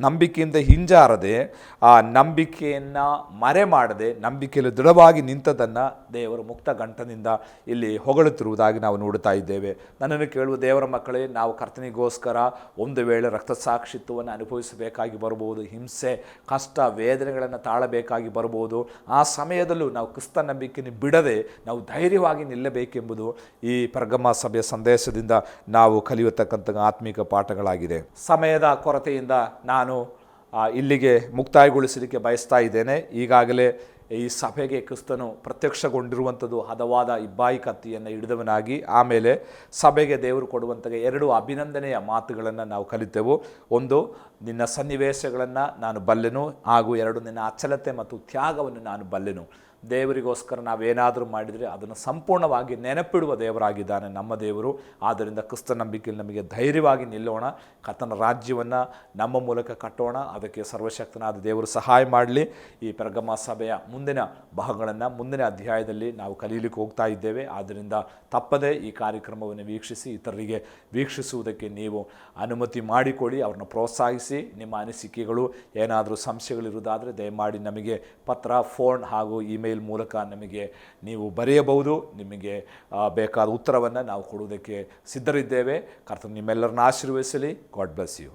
ನಂಬಿಕೆಯಿಂದ ಹಿಂಜಾರದೆ, ಆ ನಂಬಿಕೆಯನ್ನು ಮರೆ ಮಾಡದೆ ನಂಬಿಕೆಯಲ್ಲಿ ದೃಢವಾಗಿ ನಿಂತದನ್ನು ದೇವರು ಮುಕ್ತ ಗಂಟನಿಂದ ಇಲ್ಲಿ ಹೊಗಳುತ್ತಿರುವುದಾಗಿ ನಾವು ನೋಡುತ್ತಾ ಇದ್ದೇವೆ. ನನ್ನನ್ನು ಕೇಳುವ ದೇವರ ಮಕ್ಕಳೇ, ನಾವು ಕರ್ತನಿಗೋಸ್ಕರ ಒಂದು ವೇಳೆ ರಕ್ತಸಾಕ್ಷಿತ್ವವನ್ನು ಅನುಭವಿಸಬೇಕಾಗಿ ಬರ್ಬೋದು, ಹಿಂಸೆ, ಕಷ್ಟ, ವೇದನೆಗಳನ್ನು ತಾಳಬೇಕಾಗಿ ಬರ್ಬೋದು. ಆ ಸಮಯದಲ್ಲೂ ನಾವು ಕ್ರಿಸ್ತ ನಂಬಿಕೆಯನ್ನು ಬಿಡದೆ ನಾವು ಧೈರ್ಯವಾಗಿ ನಿಲ್ಲಬೇಕೆಂಬುದು ಈ ಪೆರ್ಗಮ ಸಭೆಯ ಸಂದೇಶದಿಂದ ನಾವು ಕಲಿಯತಕ್ಕಂಥ ಆತ್ಮಿಕ ಪಾಠಗಳಾಗಿದೆ. ಸಮಯದ ಕೊರತೆಯಿಂದ ನಾನು ಇಲ್ಲಿಗೆ ಮುಕ್ತಾಯಗೊಳಿಸಲಿಕ್ಕೆ ಬಯಸ್ತಾ ಇದ್ದೇನೆ. ಈಗಾಗಲೇ ಈ ಸಭೆಗೆ ಕ್ರಿಸ್ತನು ಪ್ರತ್ಯಕ್ಷಗೊಂಡಿರುವಂಥದ್ದು ಹದವಾದ ಇಬ್ಬಾಯಿ ಕತ್ತಿಯನ್ನು ಹಿಡಿದವನಾಗಿ. ಆಮೇಲೆ ಸಭೆಗೆ ದೇವರು ಕೊಡುವಂಥ 2 ಅಭಿನಂದನೆಯ ಮಾತುಗಳನ್ನು ನಾವು ಕಲಿತೆವು. ಒಂದು, ನಿನ್ನ ಸನ್ನಿವೇಶಗಳನ್ನು ನಾನು ಬಲ್ಲೆನು, ಹಾಗೂ 2 ನಿನ್ನ ಅಚಲತೆ ಮತ್ತು ತ್ಯಾಗವನ್ನು ನಾನು ಬಲ್ಲೆನು. ದೇವರಿಗೋಸ್ಕರ ನಾವೇನಾದರೂ ಮಾಡಿದರೆ ಅದನ್ನು ಸಂಪೂರ್ಣವಾಗಿ ನೆನಪಿಡುವ ದೇವರಾಗಿದ್ದಾನೆ ನಮ್ಮ ದೇವರು. ಆದ್ದರಿಂದ ಕ್ರಿಸ್ತ ನಂಬಿಕೆಯಲ್ಲಿ ನಮಗೆ ಧೈರ್ಯವಾಗಿ ನಿಲ್ಲೋಣ, ಕರ್ತನ ರಾಜ್ಯವನ್ನು ನಮ್ಮ ಮೂಲಕ ಕಟ್ಟೋಣ. ಅದಕ್ಕೆ ಸರ್ವಶಕ್ತನಾದ ದೇವರು ಸಹಾಯ ಮಾಡಲಿ. ಈ ಪೆರ್ಗಮ ಸಭೆಯ ಮುಂದಿನ ಭಾಗಗಳನ್ನು ಮುಂದಿನ ಅಧ್ಯಾಯದಲ್ಲಿ ನಾವು ಕಲೀಲಿಕ್ಕೆ ಹೋಗ್ತಾ ಇದ್ದೇವೆ. ಆದ್ದರಿಂದ ತಪ್ಪದೆ ಈ ಕಾರ್ಯಕ್ರಮವನ್ನು ವೀಕ್ಷಿಸಿ ಇತರರಿಗೆ ವೀಕ್ಷಿಸುವುದಕ್ಕೆ ನೀವು ಅನುಮತಿ ಮಾಡಿಕೊಡಿ, ಅವ್ರನ್ನ ಪ್ರೋತ್ಸಾಹಿಸಿ. ನಿಮ್ಮ ಅನಿಸಿಕೆಗಳು ಏನಾದರೂ ಸಂಶಯಗಳಿರುವುದಾದರೆ ದಯಮಾಡಿ ನಮಗೆ ಪತ್ರ, ಫೋನ್ ಹಾಗೂ ಇಮೇಲ್ ಮೂಲಕ ನಮಗೆ ನೀವು ಬರೆಯಬಹುದು. ನಿಮಗೆ ಬೇಕಾದ ಉತ್ತರವನ್ನು ನಾವು ಕೊಡುವುದಕ್ಕೆ ಸಿದ್ಧರಿದ್ದೇವೆ. ಕರ್ತನು ನಿಮ್ಮೆಲ್ಲರನ್ನ ಆಶೀರ್ವದಿಸಲಿ. God bless you.